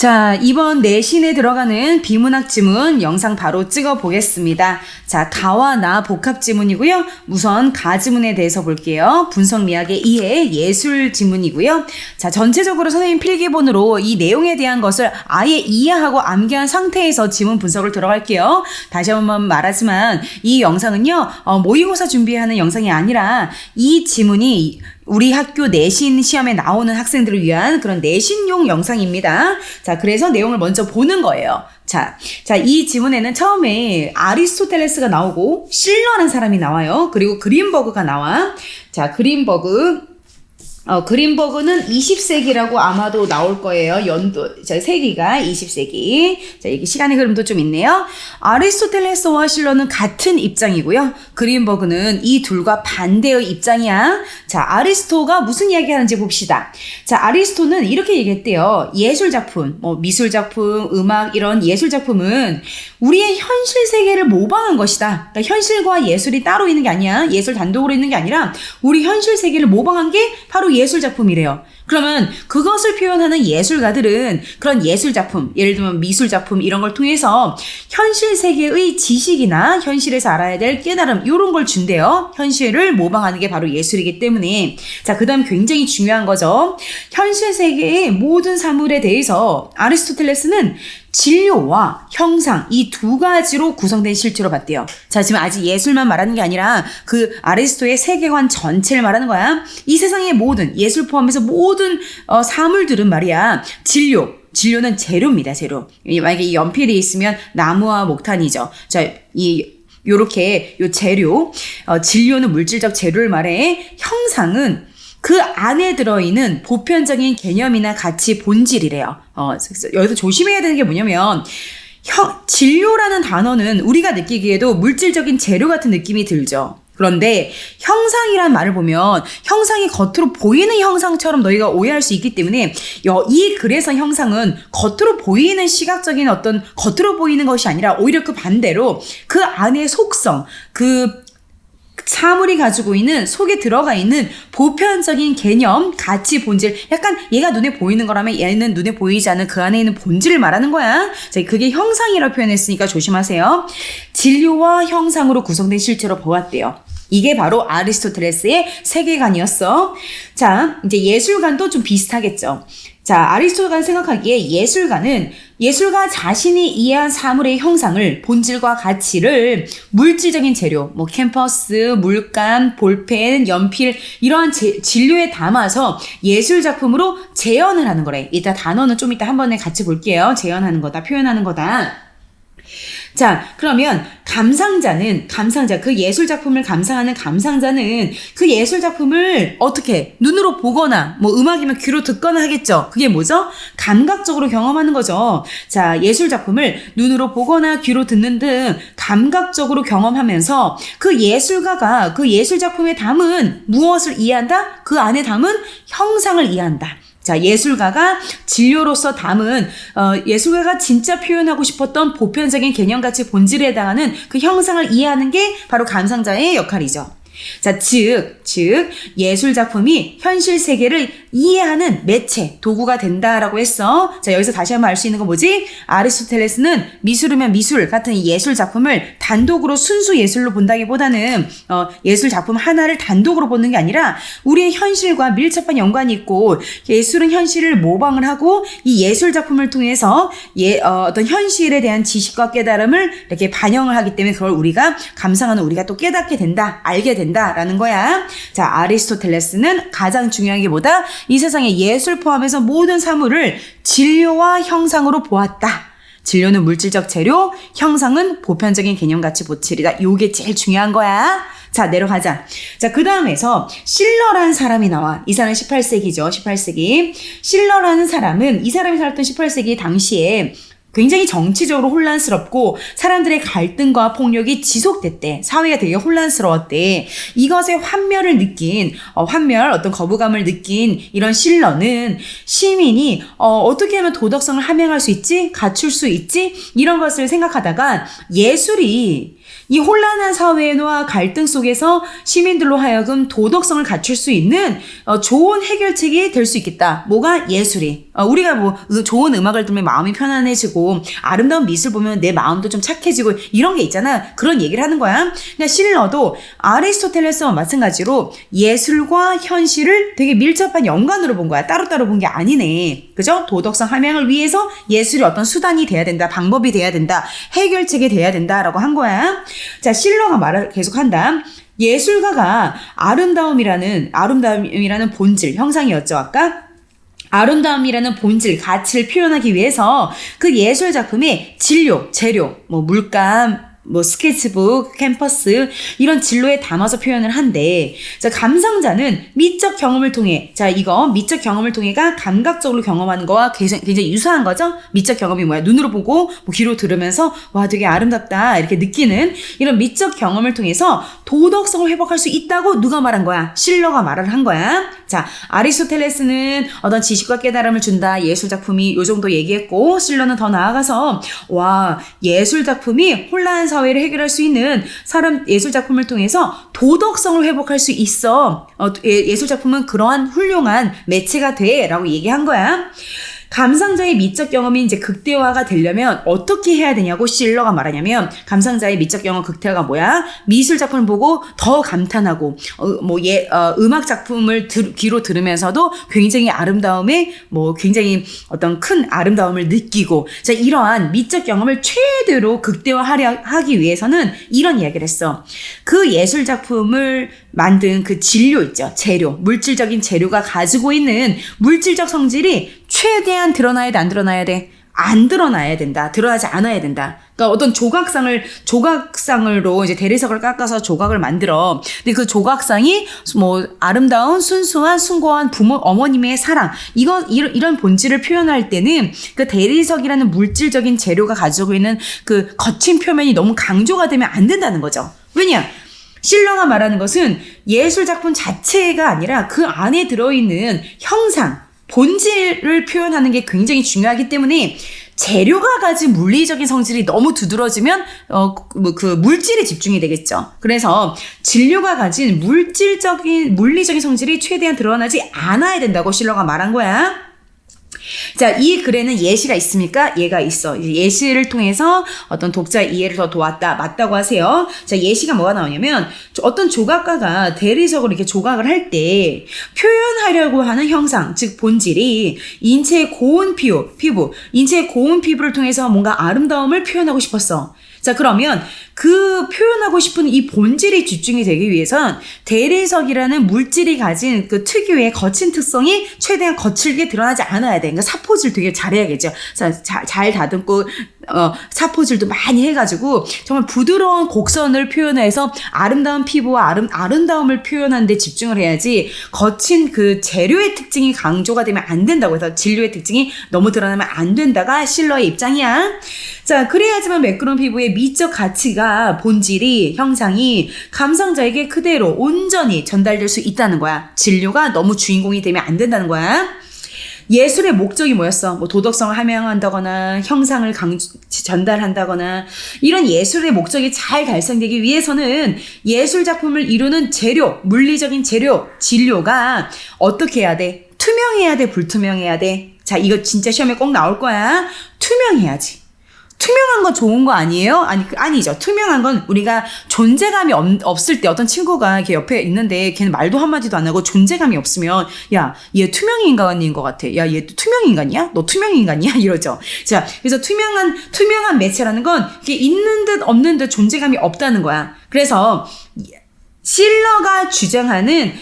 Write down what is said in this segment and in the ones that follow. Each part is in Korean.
자, 이번 내신에 들어가는 비문학 지문 영상 바로 찍어 보겠습니다. 자, 가와 나 복합 지문이고요. 우선 가 지문에 대해서 볼게요. 분석 미학의 이해 예술 지문이고요. 자, 전체적으로 선생님 필기본으로 이 내용에 대한 것을 아예 이해하고 암기한 상태에서 지문 분석을 들어갈게요. 다시 한번 말하지만 이 영상은요, 모의고사 준비하는 영상이 아니라 이 지문이 우리 학교 내신 시험에 나오는 학생들을 위한 그런 내신용 영상입니다. 자, 그래서 내용을 먼저 보는 거예요. 자, 이 지문에는 처음에 아리스토텔레스가 나오고 실러라는 사람이 나와요. 그리고 그린버그가 나와. 자, 그린버그는 20세기라고 아마도 나올 거예요. 세기가 20세기. 자, 이게 시간의 흐름도 좀 있네요. 아리스토텔레스와 실러는 같은 입장이고요. 그린버그는 이 둘과 반대의 입장이야. 자, 아리스토가 무슨 이야기 하는지 봅시다. 자, 아리스토는 이렇게 얘기했대요. 예술작품, 미술작품, 음악, 이런 예술작품은 우리의 현실 세계를 모방한 것이다. 그러니까 현실과 예술이 따로 있는 게 아니야. 예술 단독으로 있는 게 아니라 우리 현실 세계를 모방한 게 바로 예술작품이래요. 그러면 그것을 표현하는 예술가들은 그런 예술작품, 예를 들면 미술작품 이런 걸 통해서 현실 세계의 지식이나 현실에서 알아야 될 깨달음 이런 걸 준대요. 현실을 모방하는 게 바로 예술이기 때문에. 자, 그 다음 굉장히 중요한 거죠. 현실 세계의 모든 사물에 대해서 아리스토텔레스는 진료와 형상 이 두 가지로 구성된 실체로 봤대요. 자, 지금 아직 예술만 말하는 게 아니라 그 아리스토의 세계관 전체를 말하는 거야. 이 세상의 모든 예술 포함해서 모든 사물들은 말이야. 진료는 재료입니다. 재료. 만약에 이 연필이 있으면 나무와 목탄이죠. 자, 요렇게 요 재료, 진료는 물질적 재료를 말해. 형상은 그 안에 들어있는 보편적인 개념이나 가치 본질이래요. 여기서 조심해야 되는 게 뭐냐면, 진료라는 단어는 우리가 느끼기에도 물질적인 재료 같은 느낌이 들죠. 그런데 형상이란 말을 보면 형상이 겉으로 보이는 형상처럼 너희가 오해할 수 있기 때문에 이 글에서 형상은 겉으로 보이는 시각적인 어떤 겉으로 보이는 것이 아니라 오히려 그 반대로 그 안의 속성, 그 사물이 가지고 있는 속에 들어가 있는 보편적인 개념, 가치, 본질, 약간 얘가 눈에 보이는 거라면 얘는 눈에 보이지 않는 그 안에 있는 본질을 말하는 거야. 자, 그게 형상이라고 표현했으니까 조심하세요. 진료와 형상으로 구성된 실체로 보았대요. 이게 바로 아리스토텔레스의 세계관이었어. 자, 이제 예술관도 좀 비슷하겠죠. 자, 아리스토가 생각하기에 예술가 자신이 이해한 사물의 형상을, 본질과 가치를 물질적인 재료, 캔버스, 물감, 볼펜, 연필 이러한 진료에 담아서 예술작품으로 재현을 하는 거래. 이따 단어는 좀 이따 한 번에 같이 볼게요. 재현하는 거다, 표현하는 거다. 자, 그러면 그 예술작품을 감상하는 감상자는 그 예술작품을 어떻게 눈으로 보거나 음악이면 귀로 듣거나 하겠죠. 그게 뭐죠? 감각적으로 경험하는 거죠. 자, 예술작품을 눈으로 보거나 귀로 듣는 등 감각적으로 경험하면서 그 예술가가 그 예술작품에 담은 무엇을 이해한다? 그 안에 담은 형상을 이해한다. 자, 예술가가 진료로서 담은 예술가가 진짜 표현하고 싶었던 보편적인 개념가치 본질에 해당하는 그 형상을 이해하는 게 바로 감상자의 역할이죠. 자, 즉 예술작품이 현실 세계를 이해하는 매체, 도구가 된다라고 했어. 자, 여기서 다시 한번 알 수 있는 건 뭐지? 아리스토텔레스는 미술이면 미술 같은 이 예술작품을 단독으로 순수 예술로 본다기보다는 예술작품 하나를 단독으로 보는 게 아니라 우리의 현실과 밀접한 연관이 있고 예술은 현실을 모방을 하고 이 예술작품을 통해서 어떤 현실에 대한 지식과 깨달음을 이렇게 반영을 하기 때문에 그걸 감상하는 우리가 또 깨닫게 된다, 알게 된다라는 거야. 자, 아리스토텔레스는 가장 중요한 게 뭐다? 이 세상의 예술 포함해서 모든 사물을 진료와 형상으로 보았다. 진료는 물질적 재료, 형상은 보편적인 개념 가치 본질이다. 요게 제일 중요한 거야. 자, 내려가자. 자, 그 다음에서 실러라는 사람이 나와. 이 사람은 18세기죠. 18세기. 실러라는 사람은 이 사람이 살았던 18세기 당시에 굉장히 정치적으로 혼란스럽고 사람들의 갈등과 폭력이 지속됐대. 사회가 되게 혼란스러웠대. 이것에 어떤 거부감을 느낀 이런 실러는 시민이 어떻게 하면 도덕성을 함양할 수 있지? 갖출 수 있지? 이런 것을 생각하다가 예술이 이 혼란한 사회와 갈등 속에서 시민들로 하여금 도덕성을 갖출 수 있는 좋은 해결책이 될 수 있겠다. 뭐가? 예술이. 우리가 뭐 좋은 음악을 들으면 마음이 편안해지고 아름다운 미술 보면 내 마음도 좀 착해지고 이런 게 있잖아. 그런 얘기를 하는 거야. 그러니까 실러도 아리스토텔레스와 마찬가지로 예술과 현실을 되게 밀접한 연관으로 본 거야. 따로따로 본 게 아니네. 그죠? 도덕성 함양을 위해서 예술이 어떤 수단이 돼야 된다. 방법이 돼야 된다. 해결책이 돼야 된다라고 한 거야. 자, 실러가 말을 계속한다. 예술가가 아름다움이라는 본질, 형상이었죠, 아까? 아름다움이라는 본질, 가치를 표현하기 위해서 그 예술 작품의 진료, 재료, 뭐 물감, 뭐 스케치북, 캔버스 이런 진로에 담아서 표현을 한대. 자, 감상자는 미적 경험을 통해, 자, 이거 미적 경험을 통해가 감각적으로 경험하는 거와 굉장히 유사한 거죠. 미적 경험이 뭐야? 눈으로 보고 뭐 귀로 들으면서 와 되게 아름답다 이렇게 느끼는 이런 미적 경험을 통해서 도덕성을 회복할 수 있다고 누가 말한 거야? 실러가 말을 한 거야. 자, 아리스토텔레스는 어떤 지식과 깨달음을 준다. 예술 작품이 요 정도 얘기했고, 실러는 더 나아가서 와 예술 작품이 혼란한 사회를 해결할 수 있는 예술 작품을 통해서 도덕성을 회복할 수 있어. 예술 작품은 그러한 훌륭한 매체가 돼라고 얘기한 거야. 감상자의 미적 경험이 이제 극대화가 되려면 어떻게 해야 되냐고 실러가 말하냐면, 감상자의 미적 경험 극대화가 뭐야? 미술 작품을 보고 더 감탄하고, 음악 작품을 귀로 들으면서도 굉장히 굉장히 어떤 큰 아름다움을 느끼고, 자, 이러한 미적 경험을 최대로 극대화하기 위해서는 이런 이야기를 했어. 그 예술 작품을 만든 그 진료 있죠. 재료, 물질적인 재료가 가지고 있는 물질적 성질이 최대한 드러나야 돼, 안 드러나야 돼? 안 드러나야 된다. 드러나지 않아야 된다. 그러니까 어떤 조각상으로 이제 대리석을 깎아서 조각을 만들어. 근데 그 조각상이 뭐 아름다운 순수한 숭고한 어머님의 사랑, 이런 본질을 표현할 때는 그 대리석이라는 물질적인 재료가 가지고 있는 그 거친 표면이 너무 강조가 되면 안 된다는 거죠. 왜냐? 실러가 말하는 것은 예술 작품 자체가 아니라 그 안에 들어있는 형상, 본질을 표현하는 게 굉장히 중요하기 때문에 재료가 가진 물리적인 성질이 너무 두드러지면 그 물질에 집중이 되겠죠. 그래서 진료가 가진 물리적인 성질이 최대한 드러나지 않아야 된다고 실러가 말한 거야. 자, 이 글에는 예시가 있습니까? 예가 있어. 예시를 통해서 어떤 독자 이해를 더 도왔다. 맞다고 하세요. 자, 예시가 뭐가 나오냐면, 어떤 조각가가 대리석으로 이렇게 조각을 할 때 표현하려고 하는 형상, 즉 본질이 인체의 고운 피부, 인체의 고운 피부를 통해서 뭔가 아름다움을 표현하고 싶었어. 자, 그러면 그 표현하고 싶은 이 본질이 집중이 되기 위해선 대리석이라는 물질이 가진 그 특유의 거친 특성이 최대한 거칠게 드러나지 않아야 돼. 그러니까 사포질 되게 잘해야겠죠. 잘 다듬고 사포질도 많이 해가지고 정말 부드러운 곡선을 표현해서 아름다운 피부와 아름다움을 표현하는 데 집중을 해야지, 거친 그 재료의 특징이 강조가 되면 안 된다고 해서 진료의 특징이 너무 드러나면 안 된다가 실러의 입장이야. 자, 그래야지만 매끄러운 피부의 미적 가치가, 본질이, 형상이 감상자에게 그대로 온전히 전달될 수 있다는 거야. 진료가 너무 주인공이 되면 안 된다는 거야. 예술의 목적이 뭐였어? 뭐 도덕성을 함양한다거나 형상을 전달한다거나, 이런 예술의 목적이 잘 달성되기 위해서는 예술 작품을 이루는 재료, 물리적인 재료, 진료가 어떻게 해야 돼? 투명해야 돼, 불투명해야 돼? 자, 이거 진짜 시험에 꼭 나올 거야. 투명해야지. 투명한 건 좋은 거 아니에요? 아니죠. 투명한 건 우리가 존재감이 없을 때, 어떤 친구가 이렇게 옆에 있는데 걔는 말도 한마디도 안 하고 존재감이 없으면, 야, 얘 투명인간인 것 같아. 야, 얘 투명인간이야? 너 투명인간이야? 이러죠. 자, 그래서 투명한 매체라는 건 이게 있는 듯 없는 듯 존재감이 없다는 거야. 그래서 실러가 주장하는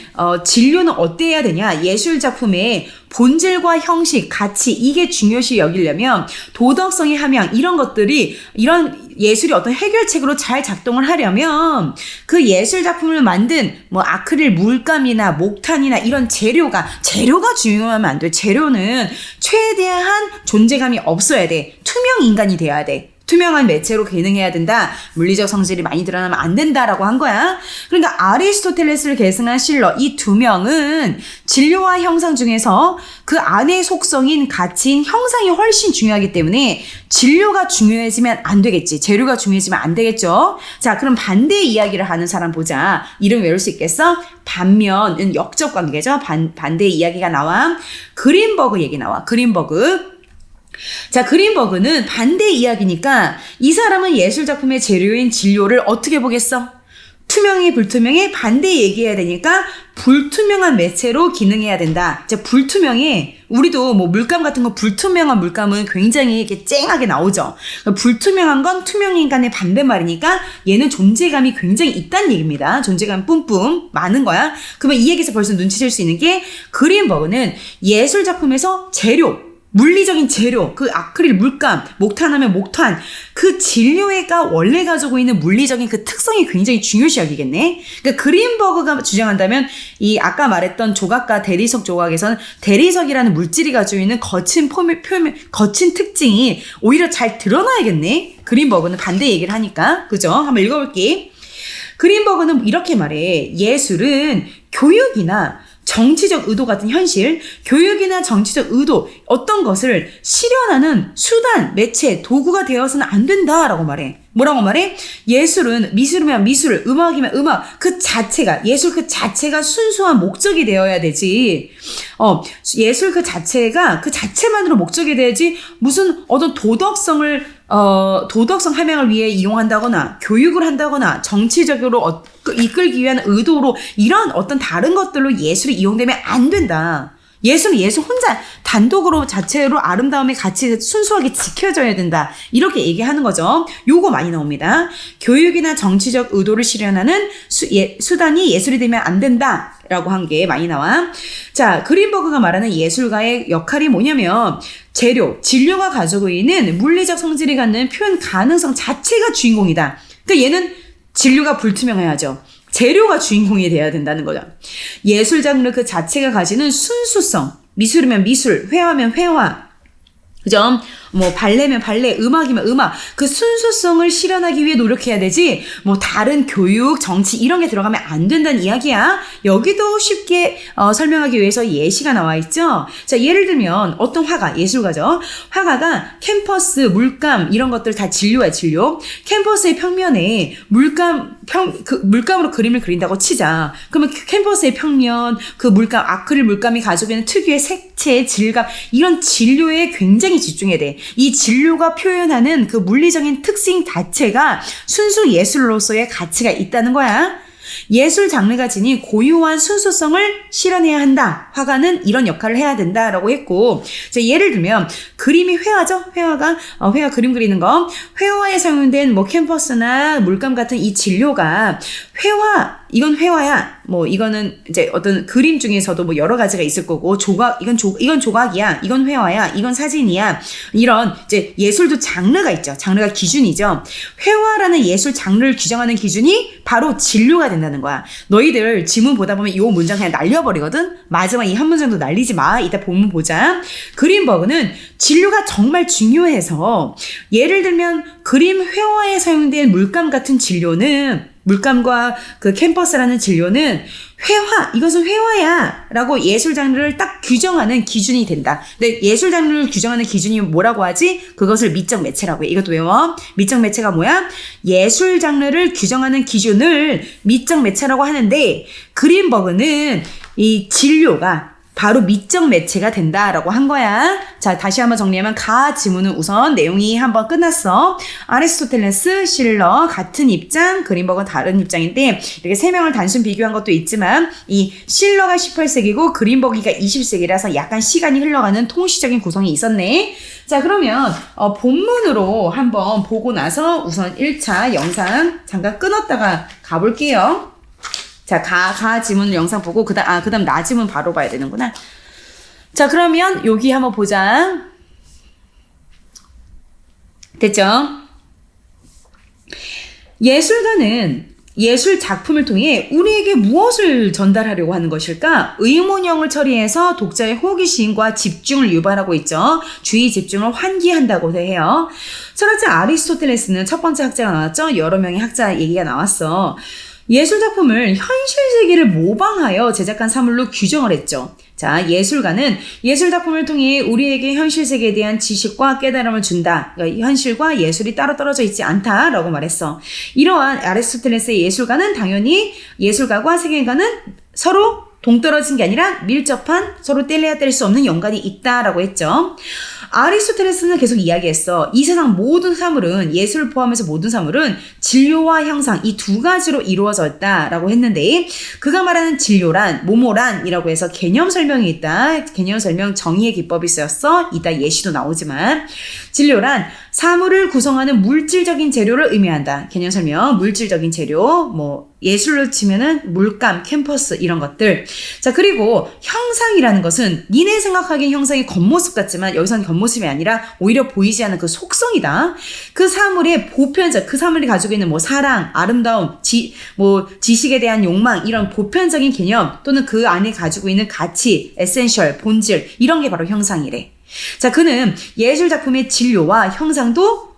진료는 어때야 되냐? 예술 작품의 본질과 형식, 가치, 이게 중요시 여기려면 도덕성의 함양, 이런 예술이 어떤 해결책으로 잘 작동을 하려면 그 예술 작품을 만든 뭐 아크릴 물감이나 목탄이나 이런 재료가 중요하면 안 돼. 재료는 최대한 존재감이 없어야 돼. 투명 인간이 돼야 돼. 투명한 매체로 기능해야 된다. 물리적 성질이 많이 드러나면 안 된다라고 한 거야. 그러니까 아리스토텔레스를 계승한 실러 이 두 명은 진료와 형상 중에서 그 안의 속성인 가치인 형상이 훨씬 중요하기 때문에 진료가 중요해지면 안 되겠지. 재료가 중요해지면 안 되겠죠. 자, 그럼 반대의 이야기를 하는 사람 보자. 이름 외울 수 있겠어? 반면은 역적 관계죠. 반대의 이야기가 나와. 그린버그 얘기 나와. 그린버그. 자, 그린버그는 반대 이야기니까 이 사람은 예술작품의 재료인 진료를 어떻게 보겠어? 투명해 불투명해 반대 얘기해야 되니까 불투명한 매체로 기능해야 된다. 자, 불투명해. 우리도 뭐 물감 같은 거 불투명한 물감은 굉장히 이렇게 쨍하게 나오죠. 불투명한 건 투명 인간의 반대말이니까 얘는 존재감이 굉장히 있다는 얘기입니다. 존재감 뿜뿜 많은 거야. 그러면 이 얘기에서 벌써 눈치챌 수 있는 게 그린버그는 예술작품에서 재료 물리적인 재료, 그 아크릴 물감, 목탄하면 목탄, 그 진료가 원래 가지고 있는 물리적인 그 특성이 굉장히 중요시 여기겠네. 그러니까 그린버그가 주장한다면 이 아까 말했던 조각과 대리석 조각에서는 대리석이라는 물질이 가지고 있는 거친 표면, 거친 특징이 오히려 잘 드러나야겠네. 그린버그는 반대 얘기를 하니까. 그죠? 한번 읽어볼게. 그린버그는 이렇게 말해. 예술은 교육이나 정치적 의도 같은 현실, 교육이나 정치적 의도, 어떤 것을 실현하는 수단, 매체, 도구가 되어서는 안 된다라고 말해. 뭐라고 말해? 예술은 미술이면 미술, 음악이면 음악, 그 자체가, 예술 그 자체가 순수한 목적이 되어야 되지. 예술 그 자체가 그 자체만으로 목적이 돼야지 무슨 어떤 도덕성 함양을 위해 이용한다거나 교육을 한다거나 정치적으로 이끌기 위한 의도로 이런 어떤 다른 것들로 예술이 이용되면 안 된다. 예술은 예술 혼자 단독으로 자체로 아름다움의 가치 순수하게 지켜져야 된다. 이렇게 얘기하는 거죠. 요거 많이 나옵니다. 교육이나 정치적 의도를 실현하는 수단이 예술이 되면 안 된다. 라고 한 게 많이 나와. 자, 그린버그가 말하는 예술가의 역할이 뭐냐면 재료, 진료가 가지고 있는 물리적 성질이 갖는 표현 가능성 자체가 주인공이다. 그러니까 얘는 진료가 불투명해야죠. 재료가 주인공이 돼야 된다는 거죠. 예술 장르 그 자체가 가지는 순수성, 미술이면 미술, 회화면 회화, 그죠? 뭐 발레면 발레, 음악이면 음악, 그 순수성을 실현하기 위해 노력해야 되지 뭐 다른 교육, 정치 이런 게 들어가면 안 된다는 이야기야. 여기도 쉽게 설명하기 위해서 예시가 나와 있죠. 자, 예를 들면 어떤 화가, 예술가죠. 화가가 캠퍼스, 물감 이런 것들 다 진료야, 진료. 캠퍼스의 평면에 물감으로 그림을 그린다고 치자. 그러면 캠퍼스의 평면, 그 물감, 아크릴 물감이 가지고 있는 특유의 색채, 질감 이런 진료에 굉장히 집중해야 돼. 이 진료가 표현하는 그 물리적인 특性자체가 순수 예술로서의 가치가 있다는 거야. 예술 장르가 지닌 고유한 순수성을 실현해야 한다. 화가는 이런 역할을 해야 된다라고 했고, 자, 예를 들면 그림이 회화죠. 회화 그림 그리는 거. 회화에 사용된 뭐 캔버스나 물감 같은 이 진료가 이건 회화야. 뭐 이거는 이제 어떤 그림 중에서도 뭐 여러 가지가 있을 거고 이건 조각이야. 이건 회화야. 이건 사진이야. 이런 이제 예술도 장르가 있죠. 장르가 기준이죠. 회화라는 예술 장르를 규정하는 기준이 바로 진료가 된다는 거야. 너희들 지문 보다 보면 이 문장 그냥 날려버리거든. 마지막 이 한 문장도 날리지 마. 이따 본문 보자. 그린버그는 진료가 정말 중요해서 예를 들면 그림 회화에 사용된 물감 같은 진료는 물감과 그 캔버스라는 진료는 이것은 회화야 라고 예술 장르를 딱 규정하는 기준이 된다. 근데 예술 장르를 규정하는 기준이 뭐라고 하지? 그것을 미적 매체라고 해. 이것도 외워. 미적 매체가 뭐야? 예술 장르를 규정하는 기준을 미적 매체라고 하는데 그린버그는 이 진료가 바로 미적 매체가 된다라고 한 거야. 자, 다시 한번 정리하면 가 지문은 우선 내용이 한번 끝났어. 아리스토텔레스, 실러 같은 입장, 그린버그는 다른 입장인데 이렇게 세 명을 단순 비교한 것도 있지만 이 실러가 18세기고 그린버그가 20세기라서 약간 시간이 흘러가는 통시적인 구성이 있었네. 자, 그러면 본문으로 한번 보고 나서 우선 1차 영상 잠깐 끊었다가 가볼게요. 자, 가 지문 영상 보고 그다음 나 지문 바로 봐야 되는구나. 자, 그러면 여기 한번 보자. 예술가는 예술 작품을 통해 우리에게 무엇을 전달하려고 하는 것일까? 의문형을 처리해서 독자의 호기심과 집중을 유발하고 있죠. 주의 집중을 환기한다고 해요. 철학자 아리스토텔레스는 첫 번째 학자가 나왔죠. 여러 명의 학자 얘기가 나왔어. 예술 작품을 현실 세계를 모방하여 제작한 사물로 규정을 했죠. 자, 예술가는 예술 작품을 통해 우리에게 현실 세계에 대한 지식과 깨달음을 준다. 그러니까 현실과 예술이 따로 떨어져 있지 않다라고 말했어. 이러한 아리스토텔레스의 예술가는 당연히 예술가와 세계관은 서로 동떨어진 게 아니라 밀접한 서로 뗄래야 뗄 수 없는 연관이 있다라고 했죠. 아리스토텔레스는 계속 이야기했어. 이 세상 모든 사물은 예술을 포함해서 모든 사물은 진료와 형상 이 두 가지로 이루어져 있다라고 했는데 그가 말하는 진료란 모모란이라고 해서 개념 설명이 있다. 개념 설명 정의의 기법이 쓰였어. 이따 예시도 나오지만 진료란 사물을 구성하는 물질적인 재료를 의미한다. 개념 설명 물질적인 재료 뭐 예술로 치면은 물감, 캔버스 이런 것들. 자, 그리고 형상이라는 것은 니네 생각하기엔 형상이 겉모습 같지만 여기서는 겉모습이 아니라 오히려 보이지 않는 그 속성이다. 그 사물의 보편적, 그 사물이 가지고 있는 뭐 사랑, 아름다움, 지식에 대한 욕망 이런 보편적인 개념 또는 그 안에 가지고 있는 가치, 에센셜, 본질 이런 게 바로 형상이래. 자, 그는 예술 작품의 진료와 형상도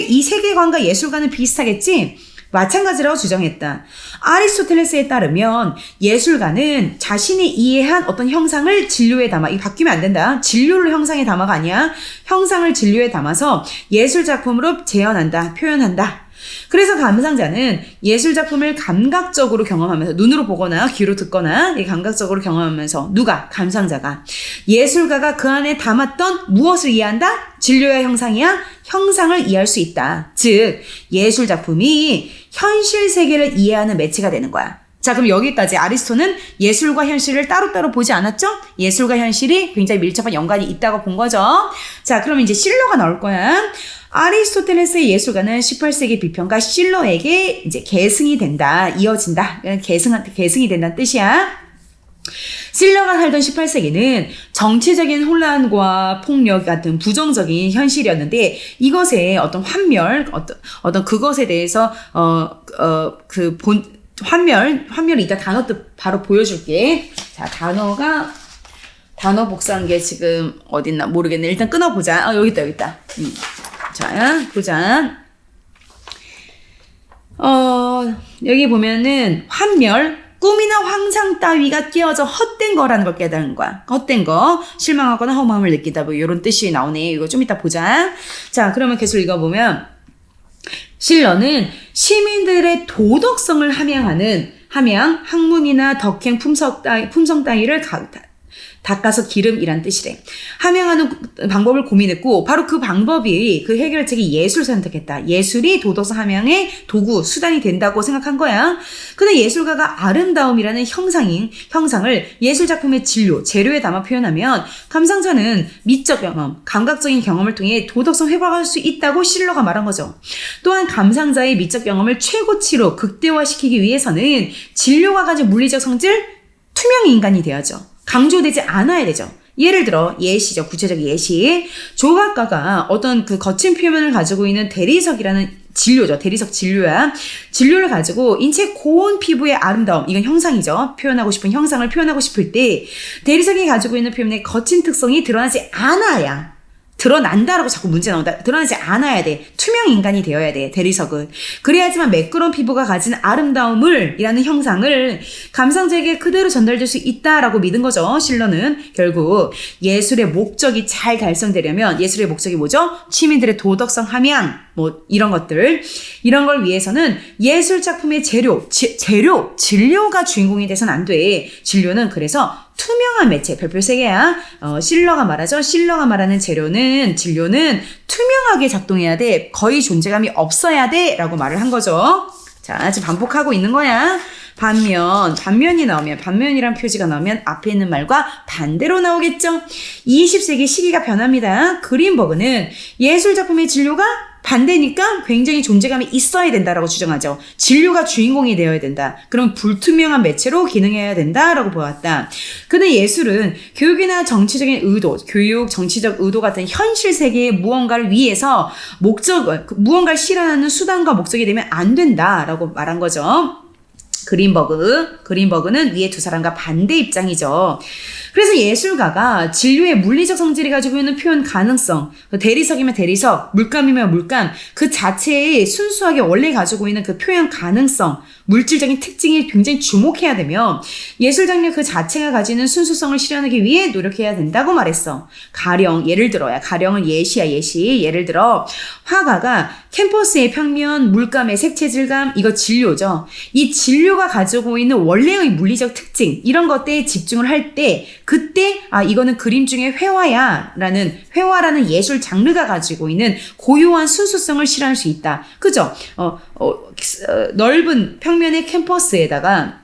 이 세계관과 예술과는 비슷하겠지? 마찬가지라고 주장했다. 아리스토텔레스에 따르면 예술가는 자신이 이해한 어떤 형상을 진료에 담아, 이거 바뀌면 안 된다. 진료를 형상에 담아가 아니야. 형상을 진료에 담아서 예술 작품으로 재현한다, 표현한다. 그래서 감상자는 예술 작품을 감각적으로 경험하면서 눈으로 보거나 귀로 듣거나 감각적으로 경험하면서 누가? 감상자가 예술가가 그 안에 담았던 무엇을 이해한다? 진료야 형상이야? 형상을 이해할 수 있다. 즉 예술 작품이 현실 세계를 이해하는 매체가 되는 거야. 자, 그럼 여기까지 아리스토는 예술과 현실을 따로따로 보지 않았죠? 예술과 현실이 굉장히 밀접한 연관이 있다고 본 거죠. 자, 그럼 이제 실러가 나올 거야. 아리스토텔레스의 예술가는 18세기 비평가 실러에게 이제 계승이 된다, 이어진다. 계승이 된다는 뜻이야. 실러가 살던 18세기는 정치적인 혼란과 폭력 같은 부정적인 현실이었는데 이것에 어떤 환멸, 어떤 그것에 대해서 환멸 이따 단어도 바로 보여줄게. 자, 단어 복사한 게 지금 어딨나 모르겠네. 일단 끊어보자. 여기 있다. 자, 보자. 여기 보면은 환멸, 꿈이나 환상 따위가 끼어져 헛된 거라는 걸 깨달은 거야. 헛된 거, 실망하거나 허무함을 느낀다. 뭐 이런 뜻이 나오네. 이거 좀 이따 보자. 자, 그러면 계속 읽어보면 실러는 시민들의 도덕성을 함양, 학문이나 덕행, 품성 따위를 닦아서 기름이란 뜻이래. 함양하는 방법을 고민했고 바로 그 방법이 그 해결책이 예술 선택했다. 예술이 도덕성 함양의 도구, 수단이 된다고 생각한 거야. 근데 예술가가 아름다움이라는 형상을 예술작품의 진료, 재료에 담아 표현하면 감상자는 미적 경험, 감각적인 경험을 통해 도덕성 회복할 수 있다고 실러가 말한 거죠. 또한 감상자의 미적 경험을 최고치로 극대화시키기 위해서는 진료가 가진 물리적 성질, 투명 인간이 되어야죠. 강조되지 않아야 되죠. 예를 들어 예시죠. 구체적 예시. 조각가가 어떤 그 거친 표면을 가지고 있는 대리석이라는 진료죠. 대리석 진료야. 진료를 가지고 인체 고운 피부의 아름다움, 이건 형상이죠. 표현하고 싶은 형상을 표현하고 싶을 때 대리석이 가지고 있는 표면의 거친 특성이 드러나지 않아야, 드러난다라고 자꾸 문제 나온다. 드러나지 않아야 돼. 투명 인간이 되어야 돼, 대리석은. 그래야지만 매끄러운 피부가 가진 이라는 형상을 감상자에게 그대로 전달될 수 있다라고 믿은 거죠. 실러는 결국 예술의 목적이 잘 달성되려면, 예술의 목적이 뭐죠? 시민들의 도덕성 함양, 뭐 이런 것들, 이런 걸 위해서는 예술 작품의 진료가 주인공이 돼서는 안 돼. 진료는 그래서 투명한 매체, 별표 3개야. 실러가 말하죠. 실러가 말하는 진료는 투명하게 작동해야 돼. 거의 존재감이 없어야 돼. 라고 말을 한 거죠. 자, 지금 반복하고 있는 거야. 반면이 나오면, 반면이란 표지가 나오면 앞에 있는 말과 반대로 나오겠죠. 20세기 시기가 변합니다. 그린버그는 예술작품의 진료가 반대니까 굉장히 존재감이 있어야 된다라고 주장하죠. 진료가 주인공이 되어야 된다. 그럼 불투명한 매체로 기능해야 된다라고 보았다. 근데 예술은 교육이나 정치적인 의도, 정치적 의도 같은 현실 세계의 무언가를 위해서 무언가를 실현하는 수단과 목적이 되면 안 된다라고 말한 거죠. 그린버그는 위에 두 사람과 반대 입장이죠. 그래서 예술가가 진료의 물리적 성질이 가지고 있는 표현 가능성, 대리석이면 대리석, 물감이면 물감, 그 자체에 순수하게 원래 가지고 있는 그 표현 가능성, 물질적인 특징이 굉장히 주목해야 되며 예술 장르 그 자체가 가지는 순수성을 실현하기 위해 노력해야 된다고 말했어. 가령은 예시야. 예를 들어 화가가 캔버스의 평면, 물감의 색채 질감, 이거 진료죠. 이 진료가 가지고 있는 원래의 물리적 특징, 이런 것들에 집중을 할 때 그때 이거는 그림 중에 회화라는 예술 장르가 가지고 있는 고유한 순수성을 실현할 수 있다. 그죠? 넓은 평면의 캔버스에다가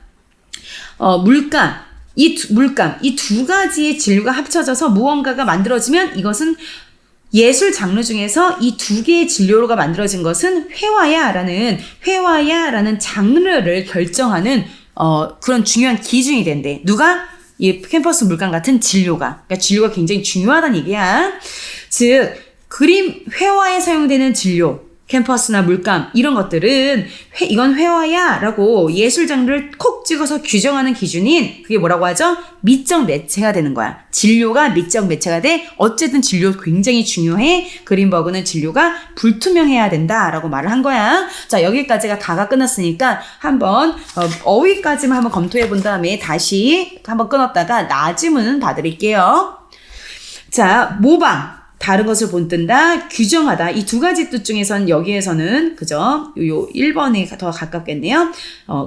물감 이 두 가지의 진료가 합쳐져서 무언가가 만들어지면 이것은 예술 장르 중에서 이 두 개의 진료가 만들어진 것은 회화야라는 장르를 결정하는 그런 중요한 기준이 된대. 누가? 이 캔버스 물감 같은 진료가. 그러니까 진료가 굉장히 중요하다는 얘기야. 즉 그림 회화에 사용되는 진료, 캔버스나 물감 이런 것들은 이건 회화야라고 예술 장르를 콕 찍어서 규정하는 기준인 그게 뭐라고 하죠? 미적 매체가 되는 거야. 진료가 미적 매체가 돼. 어쨌든 진료 굉장히 중요해. 그린버그는 진료가 불투명해야 된다라고 말을 한 거야. 자, 여기까지가 다가 끝났으니까 한번 어휘까지만 한번 검토해 본 다음에 다시 한번 끊었다가 나지문은 봐드릴게요. 자, 모방. 다른 것을 본뜬다, 규정하다. 이 두 가지 뜻 중에선 여기에서는 그죠? 요 1번에 더 가깝겠네요.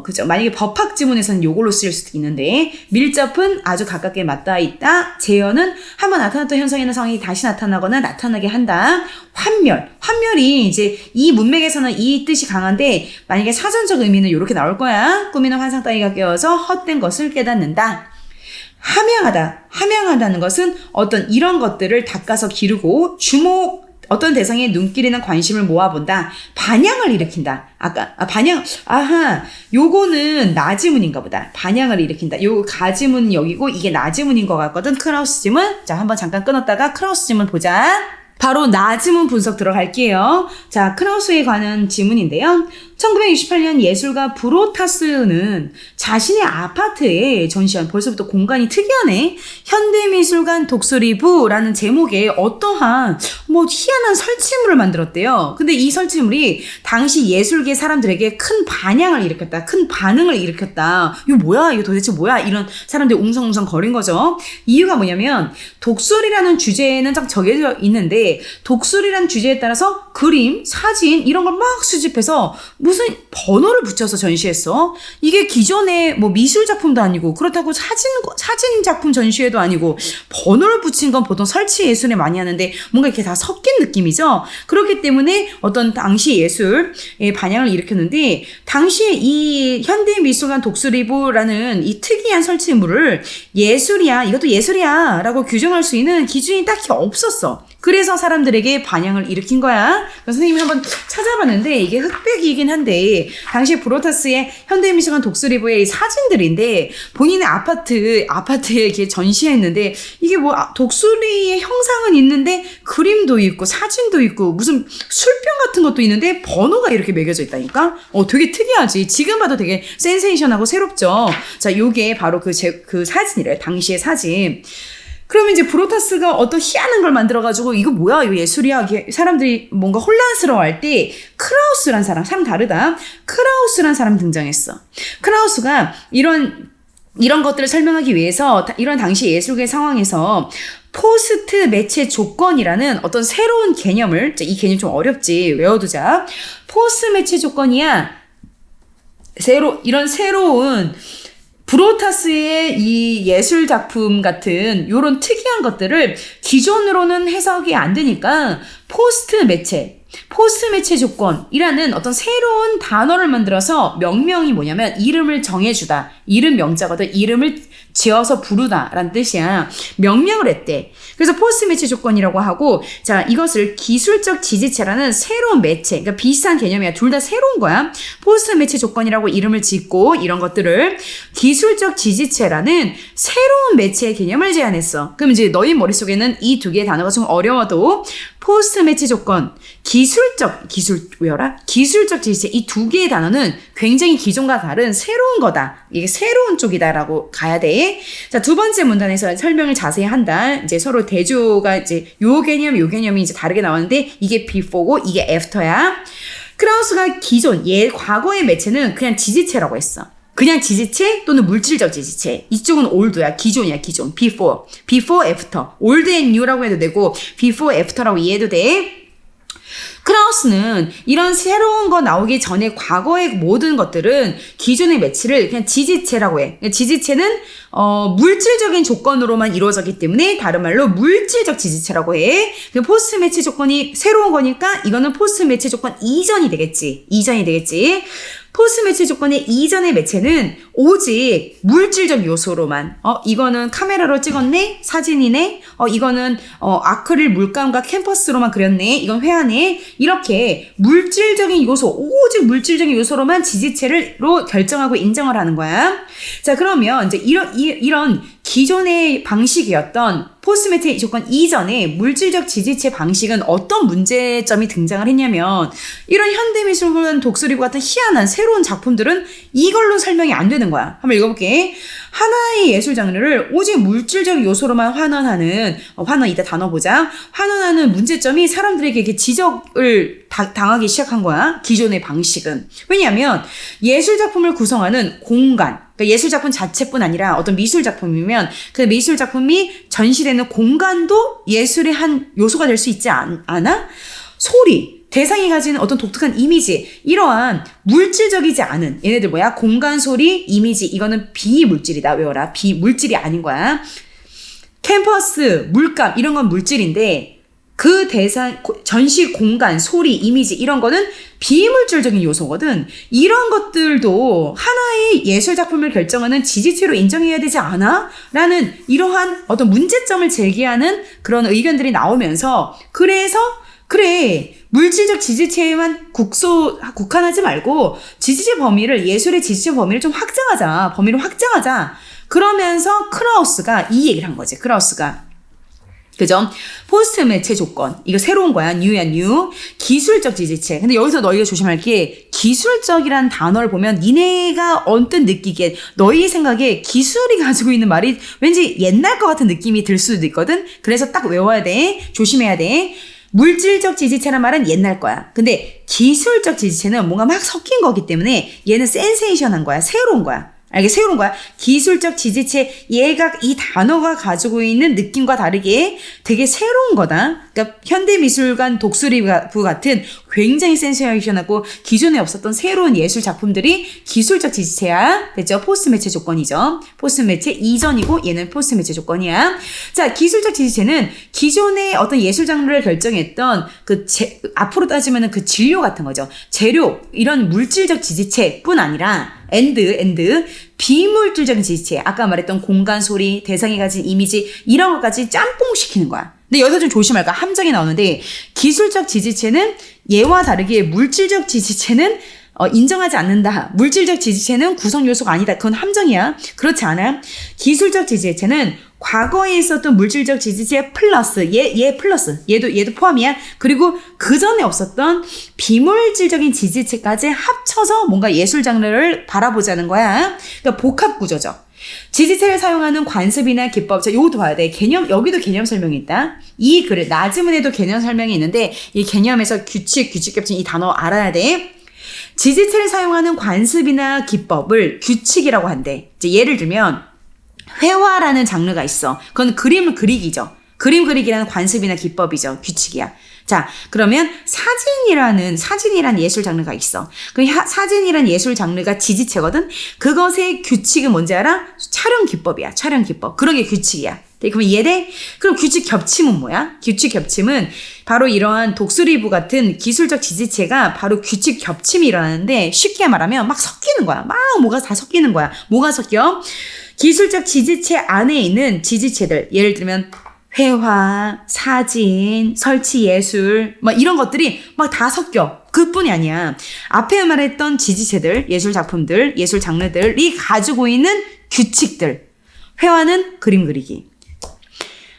그죠? 만약에 법학 지문에서는 요걸로 쓰일 수도 있는데 밀접은 아주 가깝게 맞닿아 있다. 재현은 한번 나타났던 현상이나 상황이 다시 나타나거나 나타나게 한다. 환멸이 이제 이 문맥에서는 이 뜻이 강한데 만약에 사전적 의미는 이렇게 나올 거야. 꿈이나 환상 따위가 깨어서 헛된 것을 깨닫는다. 함양하다는 것은 어떤 이런 것들을 닦아서 기르고 어떤 대상의 눈길이나 관심을 모아본다. 반향을 일으킨다. 요거는 나지문인가 보다. 반향을 일으킨다. 요 가지문 여기고 이게 나지문인 것 같거든. 크라우스 지문. 자, 한번 잠깐 끊었다가 크라우스 지문 보자. 바로 나지문 분석 들어갈게요. 자, 크라우스에 관한 지문인데요. 1968년 예술가 브로타스는 자신의 아파트에 전시한 벌써부터 공간이 특이하네. 현대미술관 독수리부라는 제목의 어떠한 희한한 설치물을 만들었대요. 근데 이 설치물이 당시 예술계 사람들에게 큰 반향을 일으켰다. 큰 반응을 일으켰다. 이거 뭐야? 이거 도대체 뭐야? 이런 사람들이 웅성웅성 거린 거죠. 이유가 뭐냐면 독수리라는 주제에는 딱 정해져 있는데 독수리라는 주제에 따라서 그림, 사진 이런 걸 막 수집해서 무슨 번호를 붙여서 전시했어. 이게 기존에 미술 작품도 아니고 그렇다고 사진 작품 전시회도 아니고 번호를 붙인 건 보통 설치 예술에 많이 하는데 뭔가 이렇게 다 섞인 느낌이죠. 그렇기 때문에 어떤 당시 예술의 반향을 일으켰는데 당시에 이 현대미술관 독수리부라는 이 특이한 설치물을 예술이야, 이것도 예술이야 라고 규정할 수 있는 기준이 딱히 없었어. 그래서 사람들에게 반향을 일으킨 거야. 선생님이 한번 찾아봤는데 이게 흑백이긴 한데 당시 브로타스의 현대미술관 독수리부의 이 사진들인데 본인의 아파트에 이렇게 전시했는데 이게 독수리의 형상은 있는데 그림도 있고 사진도 있고 무슨 술병 같은 것도 있는데 번호가 이렇게 매겨져 있다니까? 되게 특이하지. 지금 봐도 되게 센세이션하고 새롭죠. 자, 요게 바로 그 사진이래요. 당시의 사진. 그러면 이제 브로타스가 어떤 희한한 걸 만들어가지고 이거 뭐야? 이거 예술이야? 사람들이 뭔가 혼란스러워할 때 크라우스란 사람 다르다. 크라우스란 사람 등장했어. 크라우스가 이런 것들을 설명하기 위해서 이런 당시 예술계 상황에서 포스트 매체 조건이라는 어떤 새로운 개념을, 이 개념 좀 어렵지, 외워두자. 포스트 매체 조건이야. 이런 새로운 브로타스의 이 예술 작품 같은 요런 특이한 것들을 기존으로는 해석이 안 되니까 포스트 매체 조건이라는 어떤 새로운 단어를 만들어서 명명이 뭐냐면 이름을 정해주다. 이름 명자거든. 이름을 지어서 부르다라는 뜻이야. 명명을 했대. 그래서 포스트 매치 조건이라고 하고, 자, 이것을 기술적 지지체라는 새로운 매체, 그러니까 비슷한 개념이야. 둘 다 새로운 거야. 포스트 매치 조건이라고 이름을 짓고 이런 것들을 기술적 지지체라는 새로운 매체의 개념을 제안했어. 그럼 이제 너희 머릿속에는 이 두 개의 단어가 좀 어려워도 포스트 매치 조건, 기술적 지지체, 이 두 개의 단어는 굉장히 기존과 다른 새로운 거다. 이게 새로운 쪽이다라고 가야 돼. 자, 두 번째 문단에서 설명을 자세히 한다. 이제 서로 대조가 이제 요 개념이 이제 다르게 나왔는데 이게 before고 이게 after야. 크라우스가 기존, 과거의 매체는 그냥 지지체라고 했어. 그냥 지지체 또는 물질적 지지체. 이쪽은 old야. 기존이야, 기존. before, after. old and new라고 해도 되고 before, after라고 이해해도 돼. 크라우스는 이런 새로운 거 나오기 전에 과거의 모든 것들은 기존의 매체를 그냥 지지체라고 해. 지지체는 물질적인 조건으로만 이루어졌기 때문에 다른 말로 물질적 지지체라고 해. 포스트 매치 조건이 새로운 거니까 이거는 포스트 매치 조건 이전이 되겠지. 포스트 매치 조건의 이전의 매체는 오직 물질적 요소로만 이거는 카메라로 찍었네? 사진이네? 이거는 아크릴 물감과 캔버스로만 그렸네? 이건 회화네? 이렇게 물질적인 요소, 오직 물질적인 요소로만 지지체로 결정하고 인정을 하는 거야. 자, 그러면 이제 이런 기존의 방식이었던 포스트 매치 조건 이전에 물질적 지지체 방식은 어떤 문제점이 등장을 했냐면 이런 현대미술관 독수리고 같은 희한한 새로운 작품들은 이걸로 설명이 안 되는 거야. 한번 읽어볼게. 하나의 예술 장르를 오직 물질적 요소로만 환원하는 이따 단어 보자. 환원하는 문제점이 사람들에게 이렇게 지적을 당하기 시작한 거야. 기존의 방식은. 왜냐하면 예술 작품을 구성하는 공간, 그러니까 예술 작품 자체뿐 아니라 어떤 미술 작품이면 그 미술 작품이 전시되는 공간도 예술의 한 요소가 될 수 있지 않아? 소리, 대상이 가진 어떤 독특한 이미지, 이러한 물질적이지 않은 얘네들 뭐야? 공간, 소리, 이미지, 이거는 비물질이다. 외워라. 비물질이 아닌 거야. 캔버스, 물감 이런 건 물질인데 그 대상, 전시 공간, 소리, 이미지 이런 거는 비물질적인 요소거든. 이런 것들도 하나의 예술 작품을 결정하는 지지체로 인정해야 되지 않아? 라는 이러한 어떤 문제점을 제기하는 그런 의견들이 나오면서 그래 물질적 지지체에만 국한하지 말고 지지체 범위를, 예술의 지지체 범위를 좀 확장하자. 그러면서 크라우스가 이 얘기를 한 거지. 크라우스가. 그죠? 포스트 매체 조건. 이거 새로운 거야. 뉴야, 뉴. 기술적 지지체. 근데 여기서 너희가 조심할 게 기술적이란 단어를 보면 니네가 언뜻 느끼기에 너희 생각에 기술이 가지고 있는 말이 왠지 옛날 것 같은 느낌이 들 수도 있거든? 그래서 딱 외워야 돼. 조심해야 돼. 물질적 지지체란 말은 옛날 거야. 근데 기술적 지지체는 뭔가 막 섞인 거기 때문에 얘는 센세이션한 거야. 새로운 거야. 새로운 거야. 기술적 지지체, 얘가 이 단어가 가지고 있는 느낌과 다르게 되게 새로운 거다. 그러니까 현대미술관 독수리부 같은 굉장히 센세이션하고 기존에 없었던 새로운 예술 작품들이 기술적 지지체야. 됐죠? 포스트 매체 조건이죠. 포스트 매체 이전이고 얘는 포스트 매체 조건이야. 자, 기술적 지지체는 기존의 어떤 예술 장르를 결정했던 앞으로 따지면은 그 진료 같은 거죠. 재료, 이런 물질적 지지체뿐 아니라 비물질적인 지지체, 아까 말했던 공간, 소리, 대상이 가진 이미지 이런 것까지 짬뽕시키는 거야. 근데 여기서 좀 조심할 거야. 함정이 나오는데 기술적 지지체는 얘와 다르게 물질적 지지체는 인정하지 않는다. 물질적 지지체는 구성 요소가 아니다. 그건 함정이야. 그렇지 않아. 기술적 지지체는 과거에 있었던 물질적 지지체 플러스 얘 플러스 얘도 포함이야. 그리고 그 전에 없었던 비물질적인 지지체까지 합쳐서 뭔가 예술 장르를 바라보자는 거야. 그러니까 복합 구조죠. 지지체를 사용하는 관습이나 기법, 자, 요것도 봐야 돼. 여기도 개념 설명이 있다. 이 글을 나즈문에도 개념 설명이 있는데 이 개념에서 규칙 겹친 이 단어 알아야 돼. 지지체를 사용하는 관습이나 기법을 규칙이라고 한대. 이제 예를 들면 회화라는 장르가 있어. 그건 그림을 그리기죠. 그림 그리기라는 관습이나 기법이죠. 규칙이야. 자, 그러면 사진이라는 예술 장르가 있어. 그 사진이라는 예술 장르가 지지체거든. 그것의 규칙은 뭔지 알아? 촬영 기법이야. 촬영 기법. 그런 게 규칙이야. 그럼 이해돼? 그럼 규칙 겹침은 뭐야? 규칙 겹침은 바로 이러한 독수리부 같은 기술적 지지체가 바로 규칙 겹침이 일어나는데 쉽게 말하면 막 섞이는 거야. 막 뭐가 다 섞이는 거야. 뭐가 섞여? 기술적 지지체 안에 있는 지지체들, 예를 들면 회화, 사진, 설치 예술, 막 이런 것들이 막 다 섞여. 그뿐이 아니야. 앞에 말했던 지지체들, 예술 작품들, 예술 장르들이 가지고 있는 규칙들. 회화는 그림 그리기.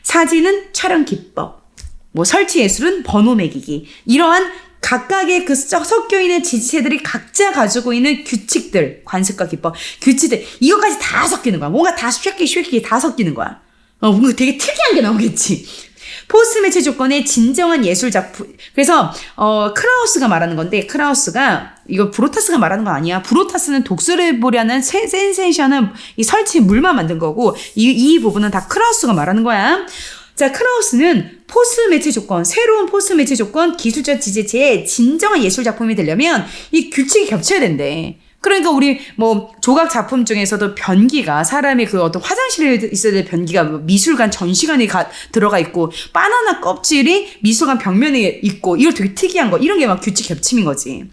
사진은 촬영 기법. 뭐 설치 예술은 번호 매기기. 이러한 각각의 그 섞여 있는 지지체들이 각자 가지고 있는 규칙들, 관습과 기법, 규칙들, 이것까지 다 섞이는 거야. 뭔가 다 쉐키 다 섞이는 거야. 뭔가 되게 특이한 게 나오겠지. 포스트 매체 조건의 진정한 예술 작품. 그래서 크라우스가 말하는 건데, 크라우스가 이거 브로타스가 말하는 거 아니야. 브로타스는 독수리보라는 센세이션은 이 설치 물만 만든 거고, 이 부분은 다 크라우스가 말하는 거야. 자, 크라우스는 포스트 매체 조건, 새로운 포스트 매체 조건, 기술적 지지체의 진정한 예술 작품이 되려면 이 규칙이 겹쳐야 된대. 그러니까 우리 뭐 조각 작품 중에서도 변기가 사람의 그 어떤 화장실에 있어야 될 변기가 미술관 전시관에 들어가 있고 바나나 껍질이 미술관 벽면에 있고 이거 되게 특이한 거 이런 게 막 규칙 겹침인 거지.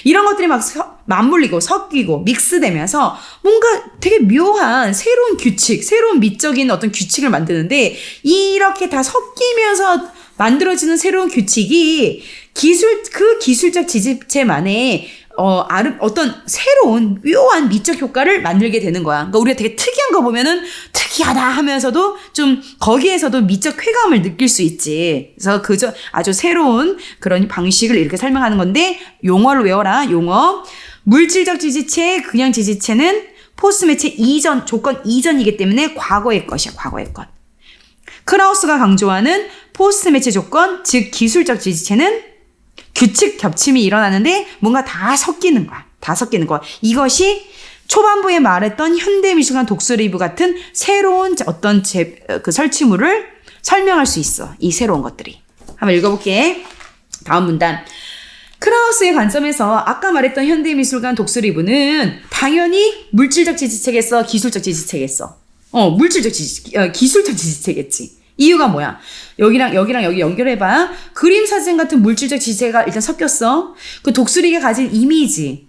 이런 것들이 막 맞물리고 섞이고 믹스되면서 뭔가 되게 묘한 새로운 규칙, 새로운 미적인 어떤 규칙을 만드는데 이렇게 다 섞이면서 만들어지는 새로운 규칙이 그 기술적 지지체만의 어떤 새로운 묘한 미적 효과를 만들게 되는 거야. 그러니까 우리가 되게 특이한 거 보면은 특이하다 하면서도 좀 거기에서도 미적 쾌감을 느낄 수 있지. 그래서 아주 새로운 그런 방식을 이렇게 설명하는 건데 용어를 외워라. 용어. 물질적 지지체, 그냥 지지체는 포스트 매체 이전, 조건 이전이기 때문에 과거의 것이야. 과거의 것. 크라우스가 강조하는 포스트 매체 조건, 즉 기술적 지지체는 규칙 겹침이 일어나는데 뭔가 다 섞이는 거야. 다 섞이는 거야. 이것이 초반부에 말했던 현대미술관 독수리부 같은 새로운 어떤 그 설치물을 설명할 수 있어. 이 새로운 것들이. 한번 읽어볼게. 다음 문단. 크라우스의 관점에서 아까 말했던 현대미술관 독수리부는 당연히 물질적 지지체겠어? 기술적 지지체겠어? 기술적 지지체겠지. 이유가 뭐야? 여기랑 여기 연결해봐. 그림, 사진 같은 물질적 지체가 일단 섞였어. 그 독수리가 가진 이미지,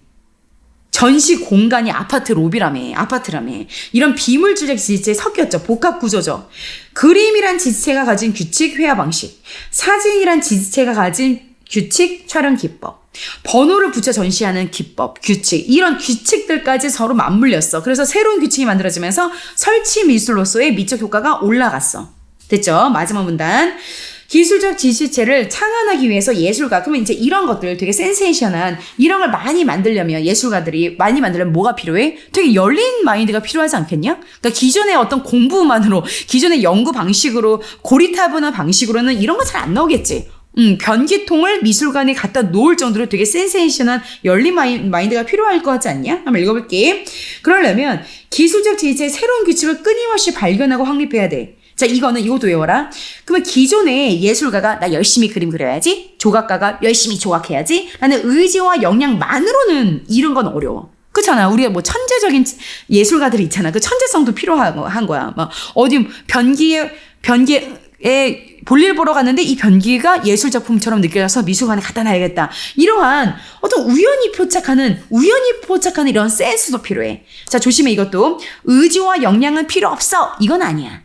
전시 공간이 아파트 로비라며, 아파트라며. 이런 비물질적 지체에 섞였죠. 복합 구조죠. 그림이란 지체가 가진 규칙, 회화 방식. 사진이란 지체가 가진 규칙, 촬영 기법. 번호를 붙여 전시하는 기법, 규칙. 이런 규칙들까지 서로 맞물렸어. 그래서 새로운 규칙이 만들어지면서 설치 미술로서의 미적 효과가 올라갔어. 됐죠? 마지막 문단. 기술적 지시체를 창안하기 위해서 예술가, 그러면 이제 이런 것들 되게 센세이션한 이런 걸 많이 만들려면 예술가들이 많이 만들려면 뭐가 필요해? 되게 열린 마인드가 필요하지 않겠냐? 그러니까 기존의 어떤 공부만으로, 기존의 연구 방식으로, 고리타분한 방식으로는 이런 거 잘 안 나오겠지. 변기통을 미술관에 갖다 놓을 정도로 되게 센세이션한 열린 마인드가 필요할 것 같지 않냐? 한번 읽어볼게. 그러려면 기술적 지시체의 새로운 규칙을 끊임없이 발견하고 확립해야 돼. 자, 이것도 외워라. 그러면 기존의 예술가가 나 열심히 그림 그려야지, 조각가가 열심히 조각해야지 라는 의지와 역량만으로는 이런 건 어려워. 그렇잖아. 우리가 뭐 천재적인 예술가들이 있잖아. 그 천재성도 필요한 거야. 막 어디 변기에 볼일 보러 갔는데 이 변기가 예술 작품처럼 느껴져서 미술관에 갖다 놔야겠다. 이러한 어떤 우연히 포착하는 이런 센스도 필요해. 자, 조심해. 이것도 의지와 역량은 필요 없어. 이건 아니야.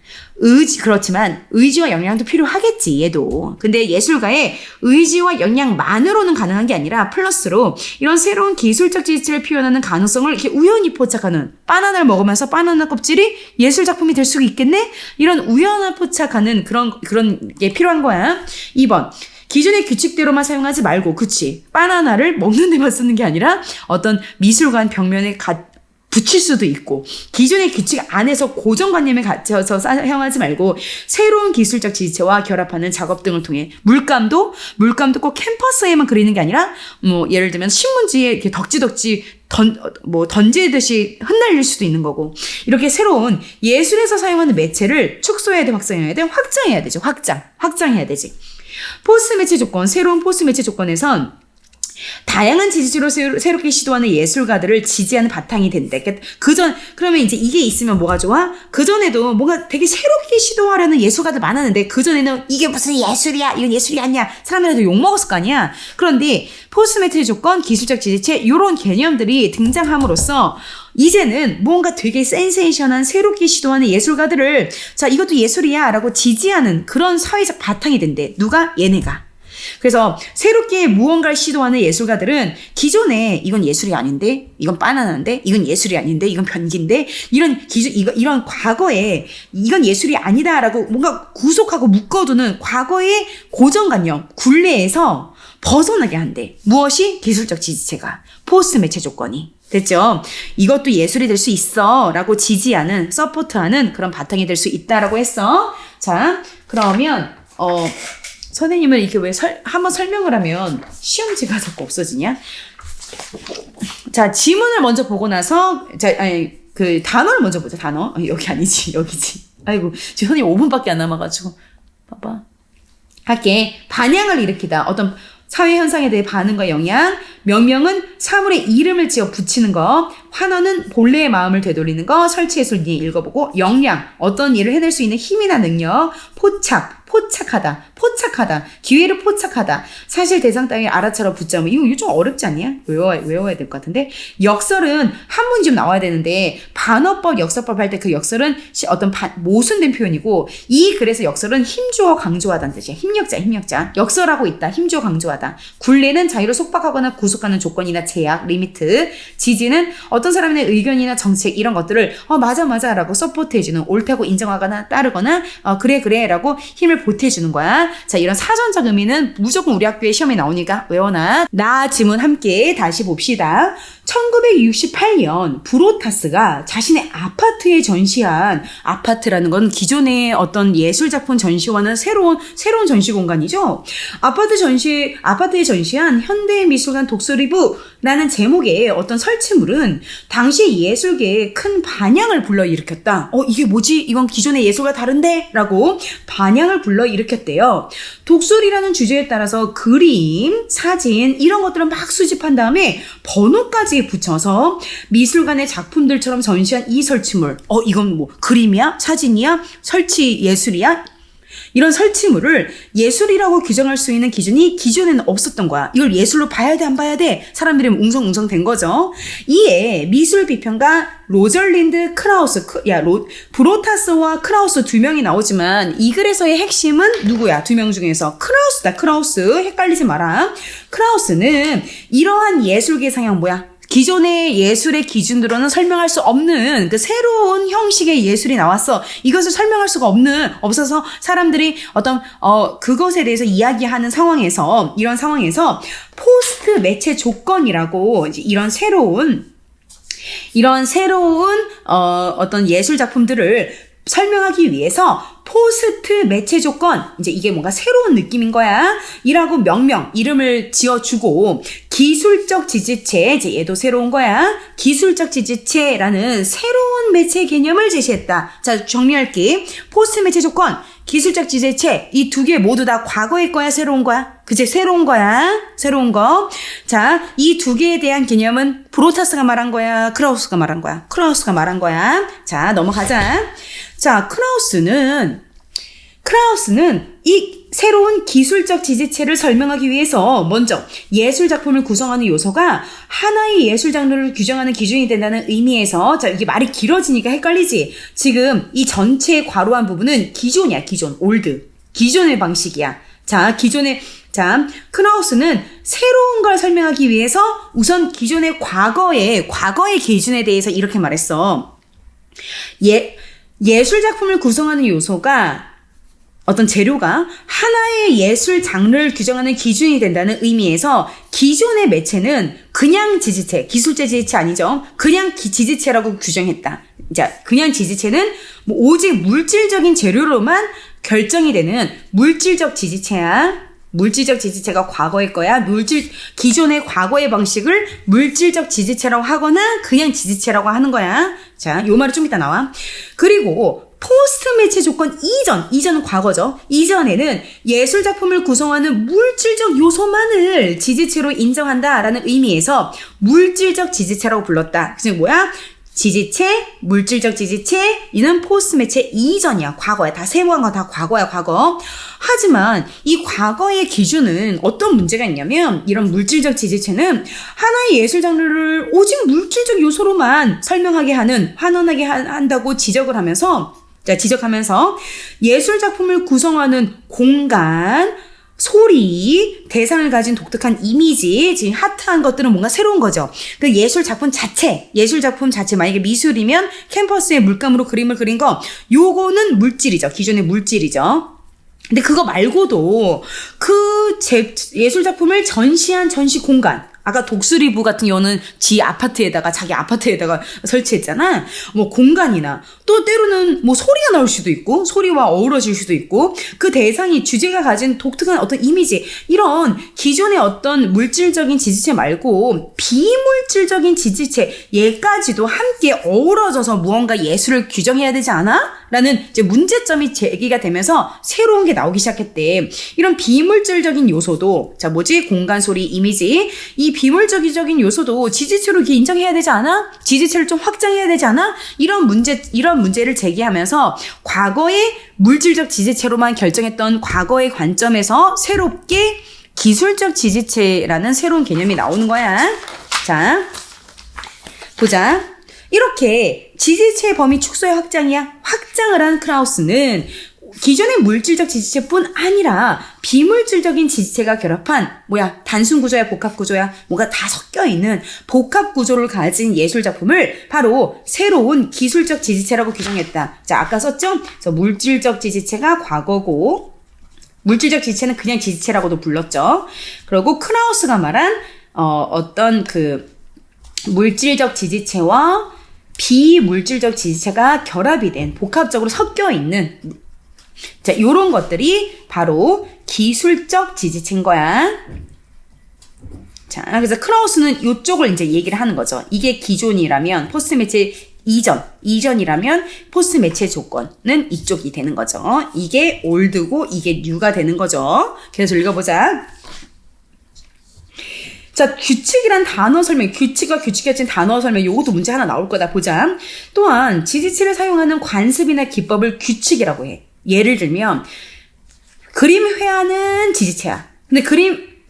그렇지만 의지와 역량도 필요하겠지, 얘도. 근데 예술가의 의지와 역량만으로는 가능한 게 아니라 플러스로 이런 새로운 기술적 지지체를 표현하는 가능성을 이렇게 우연히 포착하는, 바나나를 먹으면서 바나나 껍질이 예술 작품이 될 수 있겠네? 이런 우연한 포착하는 그런 게 필요한 거야. 2번. 기존의 규칙대로만 사용하지 말고, 그치. 바나나를 먹는 데만 쓰는 게 아니라 어떤 미술관 벽면에 붙일 수도 있고, 기존의 규칙 안에서 고정관념에 갇혀서 사용하지 말고 새로운 기술적 지지체와 결합하는 작업 등을 통해 물감도 꼭 캔버스에만 그리는 게 아니라 뭐 예를 들면 신문지에 이렇게 덕지덕지 던지듯이 흩날릴 수도 있는 거고, 이렇게 새로운 예술에서 사용하는 매체를 축소해야 돼, 확장해야 돼, 확장해야 되지. 포스트 매체 조건, 새로운 포스트 매체 조건에선 다양한 지지체로 새롭게 시도하는 예술가들을 지지하는 바탕이 된대. 그러면 이제 이게 있으면 뭐가 좋아? 그전에도 뭔가 되게 새롭게 시도하려는 예술가들 많았는데, 그전에는 이게 무슨 예술이야, 이건 예술이 아니야, 사람들한테 욕먹었을 거 아니야. 그런데 포스트 매체 조건, 기술적 지지체, 이런 개념들이 등장함으로써 이제는 뭔가 되게 센세이션한 새롭게 시도하는 예술가들을, 자, 이것도 예술이야 라고 지지하는 그런 사회적 바탕이 된대. 누가? 얘네가. 그래서 새롭게 무언가를 시도하는 예술가들은 기존에 이건 예술이 아닌데, 이건 바나나인데, 이건 예술이 아닌데, 이건 변기인데, 이런 과거에 이건 예술이 아니다라고 뭔가 구속하고 묶어두는 과거의 고정관념, 굴레에서 벗어나게 한대. 무엇이? 기술적 지지체가. 포스트 매체 조건이. 됐죠? 이것도 예술이 될 수 있어 라고 지지하는, 서포트하는 그런 바탕이 될 수 있다라고 했어. 자, 그러면 선생님은 이렇게 왜 한번 설명을 하면 시험지가 자꾸 없어지냐? 자, 지문을 먼저 보고 나서, 그 단어를 먼저 보자, 단어. 여기 아니지, 여기지. 아이고, 지금 선생님 5분밖에 안 남아가지고. 봐봐. 할게. 반향을 일으키다. 어떤 사회 현상에 대해 반응과 영향. 명명은 사물의 이름을 지어 붙이는 거. 환원은 본래의 마음을 되돌리는 거. 설치해서 읽어보고. 역량, 어떤 일을 해낼 수 있는 힘이나 능력. 포착하다. 기회를 포착하다. 사실 대상 땅에 알아차려 붙잡으면, 이거 좀 어렵지 않냐? 외워야 될 것 같은데. 역설은 한 문이 좀 나와야 되는데, 반어법, 역설법 할 때 그 역설은 어떤 모순된 표현이고, 그래서 역설은 힘주어 강조하다는 뜻이야. 힘력자. 역설하고 있다. 힘주어 강조하다. 굴레는 자유를 속박하거나 구속하는 조건이나 제약, 리미트. 지지는 어떤 사람의 의견이나 정책, 이런 것들을 맞아 라고 서포트해주는, 옳다고 인정하거나 따르거나 그래 라고 힘을 보태주는 거야. 자, 이런 사전적 의미는 무조건 우리 학교에 시험에 나오니까 외워놔. 나 지문 함께 다시 봅시다. 1968년 브로타스가 자신의 아파트에 전시한, 아파트라는 건 기존의 어떤 예술작품 전시와는 새로운 전시 공간이죠. 아파트에 전시한 현대미술관 독서리뷰라는 제목의 어떤 설치물은 당시 예술계에 큰 반향을 불러일으켰다. 이게 뭐지? 이건 기존의 예술과 다른데? 라고 반향을 불러일으켰대요. 독설이라는 주제에 따라서 그림, 사진, 이런 것들을 막 수집한 다음에 번호까지 붙여서 미술관의 작품들처럼 전시한 이 설치물. 이건 뭐 그림이야? 사진이야? 설치 예술이야? 이런 설치물을 예술이라고 규정할 수 있는 기준이 기존에는 없었던 거야. 이걸 예술로 봐야 돼, 안 봐야 돼? 사람들이 웅성웅성 된 거죠. 이에 미술 비평가 로절린드 크라우스, 브로타스와 크라우스 두 명이 나오지만 이 글에서의 핵심은 누구야? 두 명 중에서 크라우스. 헷갈리지 마라. 크라우스는 이러한 예술계 상향 뭐야? 기존의 예술의 기준으로는 설명할 수 없는 그 새로운 형식의 예술이 나왔어. 이것을 설명할 수가 없어서 사람들이 어떤 그것에 대해서 이야기하는 상황에서, 이런 상황에서 포스트 매체 조건이라고 이런 새로운 어떤 예술 작품들을 설명하기 위해서 포스트 매체 조건, 이제 이게 뭔가 새로운 느낌인 거야. 이라고 이름을 지어주고, 기술적 지지체, 이제 얘도 새로운 거야. 기술적 지지체라는 새로운 매체 개념을 제시했다. 자, 정리할게. 포스트 매체 조건, 기술적 지지체, 이 두 개 모두 다 과거의 거야, 새로운 거야? 그치, 새로운 거야. 새로운 거. 자, 이 두 개에 대한 개념은 브로타스가 말한 거야? 크라우스가 말한 거야? 크라우스가 말한 거야. 자, 넘어가자. 자, 크라우스는 이 새로운 기술적 지지체를 설명하기 위해서 먼저 예술 작품을 구성하는 요소가 하나의 예술 장르를 규정하는 기준이 된다는 의미에서, 자, 이게 말이 길어지니까 헷갈리지? 지금 이 전체 괄호한 부분은 기존이야, 올드. 기존의 방식이야. 자, 크라우스는 새로운 걸 설명하기 위해서 우선 기존의 과거의 기준에 대해서 이렇게 말했어. 예술 작품을 구성하는 요소가, 어떤 재료가 하나의 예술 장르를 규정하는 기준이 된다는 의미에서 기존의 매체는 그냥 지지체, 기술적 지지체 아니죠. 그냥 지지체라고 규정했다. 자, 그냥 지지체는 오직 물질적인 재료로만 결정이 되는 물질적 지지체야. 물질적 지지체가 과거의 거야. 기존의 과거의 방식을 물질적 지지체라고 하거나 그냥 지지체라고 하는 거야. 자, 요 말이 좀 이따 나와. 그리고 포스트 매체 조건 이전은 과거죠. 이전에는 예술 작품을 구성하는 물질적 요소만을 지지체로 인정한다라는 의미에서 물질적 지지체라고 불렀다. 그게 뭐야? 지지체, 물질적 지지체, 이는 포스트 매체 이전이야. 과거야. 다 세부한 거 다 과거야, 과거. 하지만 이 과거의 기준은 어떤 문제가 있냐면 이런 물질적 지지체는 하나의 예술 장르를 오직 물질적 요소로만 설명하게 하는, 환원하게 한다고 지적하면서 예술 작품을 구성하는 공간, 소리, 대상을 가진 독특한 이미지, 지금 핫한 것들은 뭔가 새로운 거죠. 그 예술 작품 자체, 만약에 미술이면 캠퍼스에 물감으로 그림을 그린 거, 요거는 물질이죠. 기존의 물질이죠. 근데 그거 말고도 그 예술 작품을 전시한 전시 공간, 아까 독수리부 같은 경우는 자기 아파트에다가 설치했잖아. 뭐 공간이나 또 때로는 뭐 소리가 나올 수도 있고 소리와 어우러질 수도 있고 그 대상이 주제가 가진 독특한 어떤 이미지, 이런 기존의 어떤 물질적인 지지체 말고 비물질적인 지지체 얘까지도 함께 어우러져서 무언가 예술을 규정해야 되지 않아? 라는 이제 문제점이 제기가 되면서 새로운 게 나오기 시작했대. 이런 비물질적인 요소도 공간, 소리, 이미지, 이 비물적인 요소도 지지체로 이렇게 인정해야 되지 않아? 지지체를 좀 확장해야 되지 않아? 이런 문제를 제기하면서 과거의 물질적 지지체로만 결정했던 과거의 관점에서 새롭게 기술적 지지체라는 새로운 개념이 나오는 거야. 자, 보자. 이렇게 지지체의 범위 축소의 확장을 한 크라우스는 기존의 물질적 지지체뿐 아니라 비물질적인 지지체가 결합한 단순 구조야 복합 구조야 뭐가 다 섞여 있는 복합 구조를 가진 예술 작품을 바로 새로운 기술적 지지체라고 규정했다. 자, 아까 썼죠? 그래서 물질적 지지체가 과거고 물질적 지지체는 그냥 지지체라고도 불렀죠. 그리고 크라우스가 말한 어떤 그 물질적 지지체와 비물질적 지지체가 결합이 된 복합적으로 섞여 있는 요런 것들이 바로 기술적 지지체인 거야. 자, 그래서 크라우스는 요쪽을 이제 얘기를 하는 거죠. 이게 기존이라면 포스트 매체 이전이라면 포스트 매체 조건은 이쪽이 되는 거죠. 이게 올드고 이게 뉴가 되는 거죠. 그래서 읽어보자. 자, 규칙이란 단어 설명, 규칙과 규칙이어진 단어 설명, 요것도 문제 하나 나올 거다. 보자. 또한 지지체를 사용하는 관습이나 기법을 규칙이라고 해. 예를 들면 그림 회화는 지지체야. 근데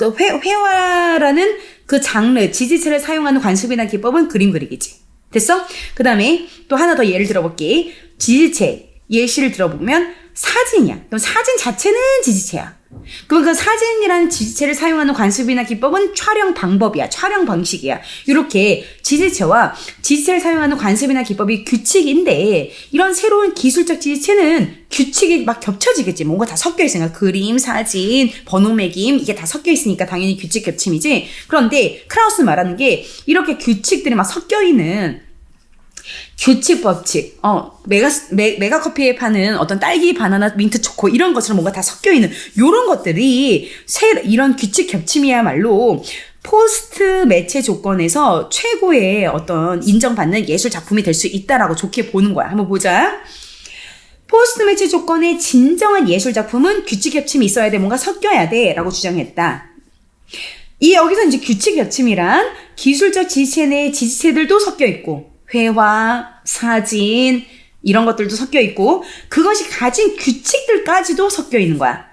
회화라는 그 장르, 지지체를 사용하는 관습이나 기법은 그림 그리기지. 됐어? 그 다음에 또 하나 더 예를 들어볼게. 지지체 예시를 들어보면 사진이야. 그럼 사진 자체는 지지체야. 그럼 그 사진이라는 지지체를 사용하는 관습이나 기법은 촬영 방법이야. 촬영 방식이야. 이렇게 지지체와 지지체를 사용하는 관습이나 기법이 규칙인데 이런 새로운 기술적 지지체는 규칙이 막 겹쳐지겠지. 뭔가 다 섞여 있으니까 그림, 사진, 번호 매김 이게 다 섞여 있으니까 당연히 규칙 겹침이지. 그런데 크라우스 말하는 게 이렇게 규칙들이 막 섞여 있는 규칙 법칙, 메가커피에 파는 어떤 딸기, 바나나, 민트, 초코 이런 것처럼 뭔가 다 섞여 있는 요런 것들이 이런 규칙 겹침이야말로 포스트 매체 조건에서 최고의 어떤 인정받는 예술 작품이 될 수 있다라고 좋게 보는 거야. 한번 보자. 포스트 매체 조건의 진정한 예술 작품은 규칙 겹침이 있어야 돼. 뭔가 섞여야 돼. 라고 주장했다. 여기서 이제 규칙 겹침이란 기술적 지지체 내의 지지체들도 섞여 있고 회화, 사진 이런 것들도 섞여 있고 그것이 가진 규칙들까지도 섞여 있는 거야.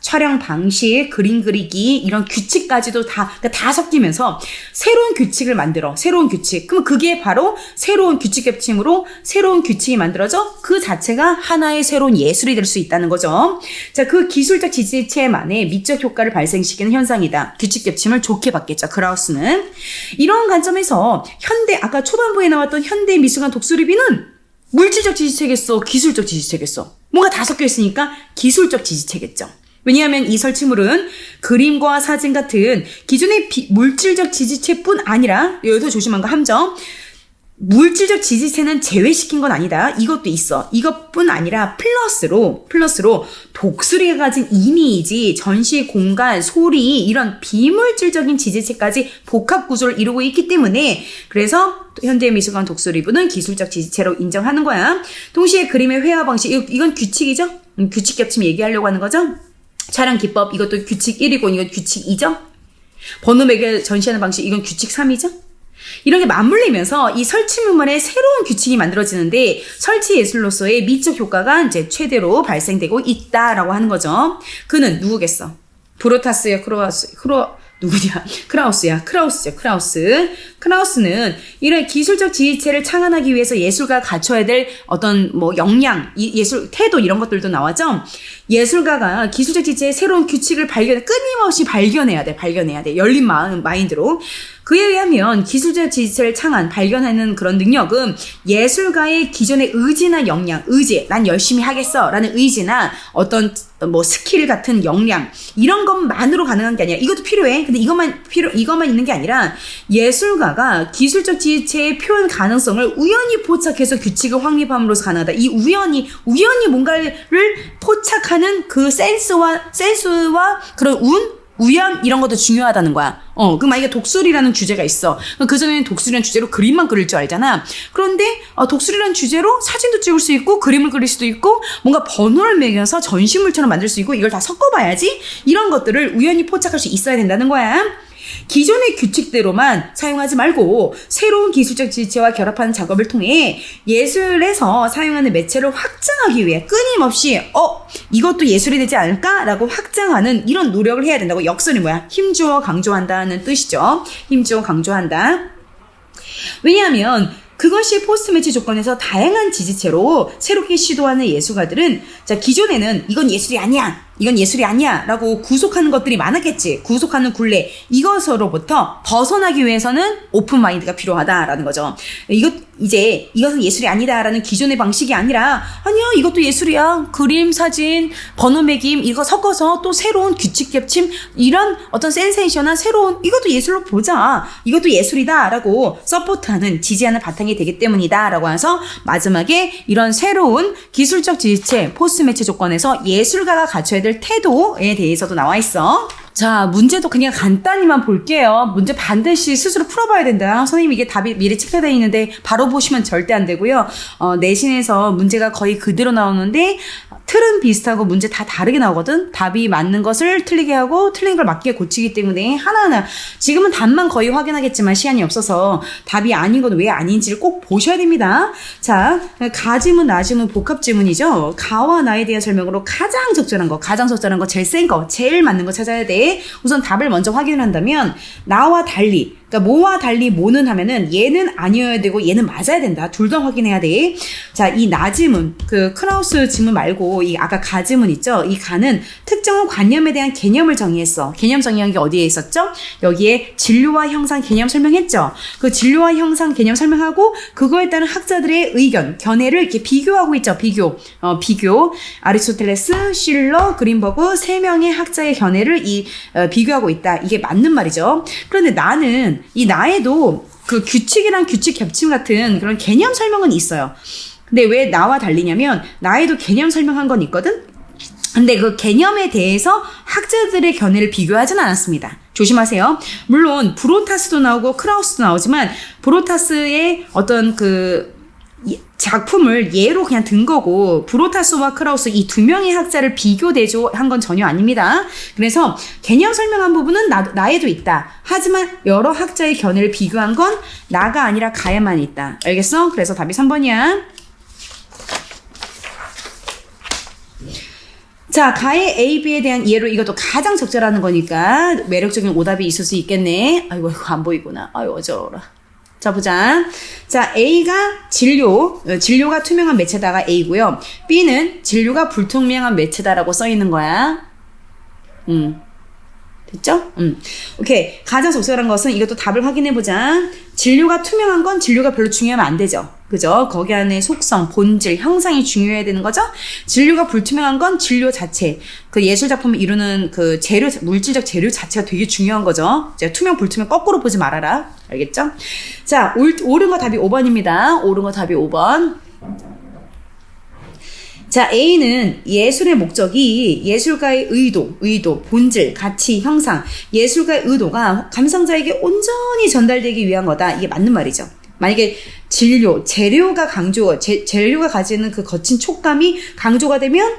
촬영 방식, 그림 그리기 이런 규칙까지도 다 섞이면서 새로운 규칙을 만들어. 새로운 규칙. 그럼 그게 바로 새로운 규칙 겹침으로 새로운 규칙이 만들어져 그 자체가 하나의 새로운 예술이 될 수 있다는 거죠. 자, 그 기술적 지지체만의 미적 효과를 발생시키는 현상이다. 규칙 겹침을 좋게 봤겠죠. 크라우스는. 이런 관점에서 아까 초반부에 나왔던 현대 미술관 독수리비는 물질적 지지체겠어? 기술적 지지체겠어? 뭔가 다 섞여 있으니까 기술적 지지체겠죠. 왜냐하면 이 설치물은 그림과 사진 같은 기존의 물질적 지지체뿐 아니라 여기서 조심한 거 함정. 물질적 지지체는 제외시킨 건 아니다. 이것도 있어. 이것뿐 아니라 플러스로 독수리가 가진 이미지, 전시 공간, 소리 이런 비물질적인 지지체까지 복합 구조를 이루고 있기 때문에 그래서 현대미술관 독수리부는 기술적 지지체로 인정하는 거야. 동시에 그림의 회화 방식, 이건 규칙이죠? 규칙 겹침 얘기하려고 하는 거죠? 촬영 기법, 이것도 규칙 1이고 이건 규칙 2죠? 번호 매개 전시하는 방식, 이건 규칙 3이죠? 이런 게 맞물리면서 이 설치 문물에 새로운 규칙이 만들어지는데 설치 예술로서의 미적 효과가 이제 최대로 발생되고 있다라고 하는 거죠. 그는 누구겠어? 브로타스야, 크라우스는 이런 기술적 지지체를 창안하기 위해서 예술가가 갖춰야 될 어떤 뭐 역량, 예술 태도 이런 것들도 나왔죠. 예술가가 기술적 지지체의 새로운 규칙을 끊임없이 발견해야 돼. 열린 마인드로. 그에 의하면 기술적 지지체를 발견하는 그런 능력은 예술가의 기존의 의지나 역량, 난 열심히 하겠어 라는 의지나 어떤 뭐 스킬 같은 역량 이런 것만으로 가능한 게 아니라 이것도 필요해. 근데 이것만 있는 게 아니라 예술가가 기술적 지지체의 표현 가능성을 우연히 포착해서 규칙을 확립함으로써 가능하다. 이 우연히 뭔가를 포착하는 그 센스와 그런 우연 이런 것도 중요하다는 거야. 그럼 만약에 독수리라는 주제가 있어. 그전에는 독수리라는 주제로 그림만 그릴 줄 알잖아. 그런데 독수리라는 주제로 사진도 찍을 수 있고 그림을 그릴 수도 있고 뭔가 번호를 매겨서 전시물처럼 만들 수 있고 이걸 다 섞어봐야지 이런 것들을 우연히 포착할 수 있어야 된다는 거야. 기존의 규칙대로만 사용하지 말고 새로운 기술적 지지체와 결합하는 작업을 통해 예술에서 사용하는 매체를 확장하기 위해 끊임없이 이것도 예술이 되지 않을까라고 확장하는 이런 노력을 해야 된다고. 역설이 뭐야? 힘주어 강조한다는 뜻이죠. 힘주어 강조한다. 왜냐하면 그것이 포스트 매치 조건에서 다양한 지지체로 새롭게 시도하는 예술가들은 기존에는 이건 예술이 아니야 라고 구속하는 것들이 많았겠지. 구속하는 굴레 이것으로부터 벗어나기 위해서는 오픈 마인드가 필요하다라는 거죠. 이것은 예술이 아니다라는 기존의 방식이 아니라 아니야 이것도 예술이야. 그림, 사진, 번호 매김 이거 섞어서 또 새로운 규칙 겹침 이런 어떤 센세이션한 새로운 이것도 예술로 보자. 이것도 예술이다 라고 서포트하는 지지하는 바탕이 되기 때문이다 라고 해서 마지막에 이런 새로운 기술적 지지체 포스트 매치 조건에서 예술가가 갖춰야 될 태도에 대해서도 나와 있어. 자, 문제도 그냥 간단히만 볼게요. 문제 반드시 스스로 풀어봐야 된다. 선생님 이게 답이 미리 체크되어 있는데 바로 보시면 절대 안 되고요. 내신에서 문제가 거의 그대로 나오는데 틀은 비슷하고 문제 다 다르게 나오거든. 답이 맞는 것을 틀리게 하고 틀린 걸 맞게 고치기 때문에 하나하나 지금은 답만 거의 확인하겠지만 시간이 없어서 답이 아닌 건 왜 아닌지를 꼭 보셔야 됩니다. 자, 가지문, 나지문 복합 지문이죠. 가와 나에 대한 설명으로 가장 적절한 거 제일 센 거, 제일 맞는 거 찾아야 돼. 우선 답을 먼저 확인을 한다면 나와 달리 그러니까 뭐와 달리 뭐는 하면은 얘는 아니어야 되고 얘는 맞아야 된다. 둘 다 확인해야 돼. 자, 이 나지문, 그 크라우스 지문 말고 이 아까 가지문 있죠? 이 가는 특정한 관념에 대한 개념을 정의했어. 개념 정의한 게 어디에 있었죠? 여기에 진료와 형상 개념 설명했죠? 그 진료와 형상 개념 설명하고 그거에 따른 학자들의 의견, 견해를 이렇게 비교하고 있죠. 비교. 아리스토텔레스, 실러, 그린버그 세 명의 학자의 견해를 비교하고 있다. 이게 맞는 말이죠. 그런데 나는 이 나에도 그 규칙이랑 규칙 겹침 같은 그런 개념 설명은 있어요. 근데 왜 나와 달리냐면 나에도 개념 설명한 건 있거든? 근데 그 개념에 대해서 학자들의 견해를 비교하진 않았습니다. 조심하세요. 물론 브로타스도 나오고 크라우스도 나오지만 브로타스의 어떤 그 작품을 예로 그냥 든 거고 브로타스와 크라우스 이 두 명의 학자를 비교 대조한 건 전혀 아닙니다. 그래서 개념 설명한 부분은 나에도 있다. 하지만 여러 학자의 견해를 비교한 건 나가 아니라 가에만 있다. 알겠어? 그래서 답이 3번이야. 자, 가의 A, B에 대한 이해로 이것도 가장 적절하는 거니까 매력적인 오답이 있을 수 있겠네. 아이고 이거 안 보이구나. 아이고 어쩌라. 자, 보자. 자, A가 진료가 투명한 매체다가 A고요. B는 진료가 불투명한 매체다라고 써 있는 거야. 됐죠? 오케이. 가장 적절한 것은 이것도 답을 확인해보자. 진료가 투명한 건 진료가 별로 중요하면 안 되죠. 그죠? 거기 안에 속성, 본질, 형상이 중요해야 되는 거죠? 진료가 불투명한 건 진료 자체, 그 예술작품을 이루는 그 재료, 물질적 재료 자체가 되게 중요한 거죠. 이제 투명, 불투명 거꾸로 보지 말아라. 알겠죠? 자, 옳은 거 답이 5번입니다. 옳은 거 답이 5번. 자, A는 예술의 목적이 예술가의 의도, 본질, 가치, 형상, 예술가의 의도가 감상자에게 온전히 전달되기 위한 거다. 이게 맞는 말이죠. 만약에 재료가 재료가 가지는 그 거친 촉감이 강조가 되면